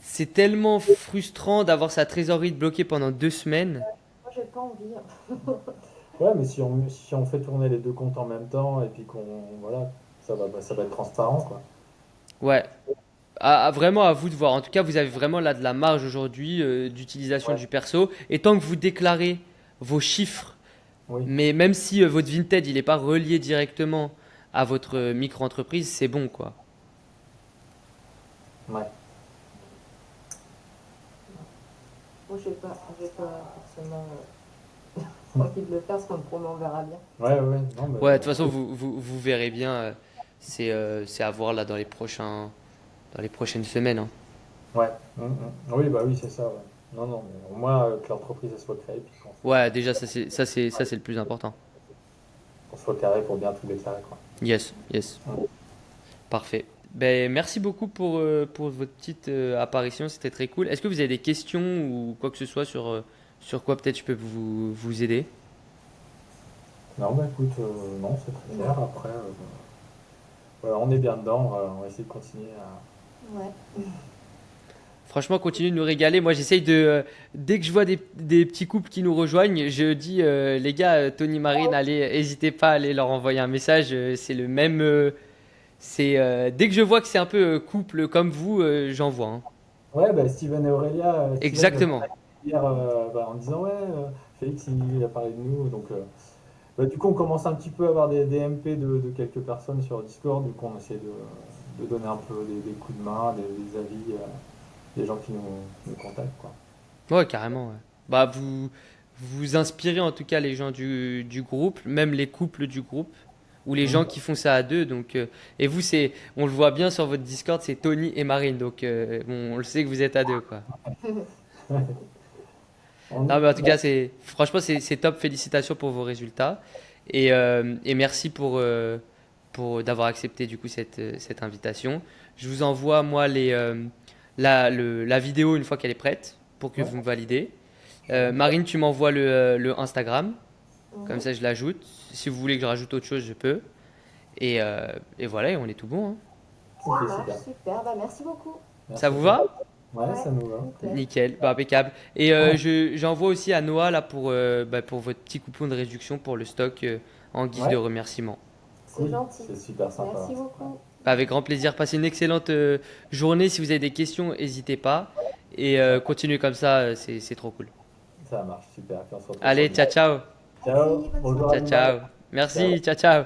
c'est tellement frustrant d'avoir sa trésorerie bloquée pendant 2 semaines. Moi, j'ai pas envie, hein. Ouais, mais si on fait tourner les deux comptes en même temps et puis voilà, ça va être transparent, quoi. Ouais. Vraiment à vous de voir. En tout cas, vous avez vraiment là de la marge aujourd'hui d'utilisation Ouais, du perso. Et tant que vous déclarez vos chiffres, oui, mais même si votre Vinted il n'est pas relié directement à votre micro-entreprise, c'est bon quoi. ouais. Moi, j'ai pas forcément envie de le faire, ce qu'on me promet, on verra bien. Ouais, ouais, non, mais Ouais, de toute façon, vous verrez bien. C'est à voir là dans les prochaines semaines, hein. ouais. Oui, bah oui, c'est ça, ouais. Non, non, mais au moins que l'entreprise elle soit créée, puis Ouais, déjà, ça c'est le plus important. qu'on soit carré pour bien tout déclarer, quoi. Yes, yes. Ouais. Parfait. Ben, merci beaucoup pour votre petite apparition, c'était très cool. Est-ce que vous avez des questions ou quoi que ce soit sur quoi peut-être je peux vous aider? Non, bah écoute, non, c'est très clair. Après, voilà, on est bien dedans, on va essayer de continuer à. Ouais. Franchement, continuez de nous régaler. Moi, j'essaye dès que je vois des petits couples qui nous rejoignent, je dis, les gars, Tony, Marine, allez, n'hésitez pas à aller leur envoyer un message. C'est le même. Dès que je vois que c'est un peu couple comme vous, j'envoie, hein. Ouais, bah Steven et Aurélia, Steven il a Exactement. parlé hier en disant ouais, Félix il a parlé de nous, donc bah, du coup on commence un petit peu à avoir des MP de quelques personnes sur Discord, du coup on essaie de donner un peu des coups de main, des avis, des gens qui nous contactent, quoi. Ouais, carrément, ouais. Bah, vous inspirez en tout cas les gens du groupe, même les couples du groupe, ou les gens Mhm. qui font ça à deux. Donc, et vous, on le voit bien sur votre Discord, c'est Tony et Marine. Donc, bon, on le sait que vous êtes à deux, quoi. Non, mais en tout Bah, cas, franchement, c'est top. Félicitations pour vos résultats. Et merci pour d'avoir accepté du coup cette invitation. Je vous envoie, moi, la vidéo une fois qu'elle est prête pour que ouais, vous me validez. ouais. Marine, tu m'envoies le Instagram. Comme Mhm. ça, je l'ajoute. Si vous voulez que je rajoute autre chose, je peux. Et voilà, et on est tout bon, hein. Ça Ok, marche, super. super. Bah, merci beaucoup. Ça Merci à vous toi. va? Ouais, Ouais, ça nous va. nickel. Nickel, bah, impeccable. Et Ouais. j'envoie aussi à Noah là pour votre petit coupon de réduction pour le stock en guise de Ouais, remerciement. C'est cool, gentil. c'est super sympa. Merci Ouais. beaucoup. Bah, avec grand plaisir. Passez une excellente journée. Si vous avez des questions, n'hésitez pas. Et Ouais, continuez comme ça, c'est trop cool. ça marche, super. Puis on se retrouve sur Allez, ciao, Discord. ciao. Ciao, Merci, bonne bonjour soirée. à Ciao, Dubaï. ciao. Ciao. Merci, ciao, ciao.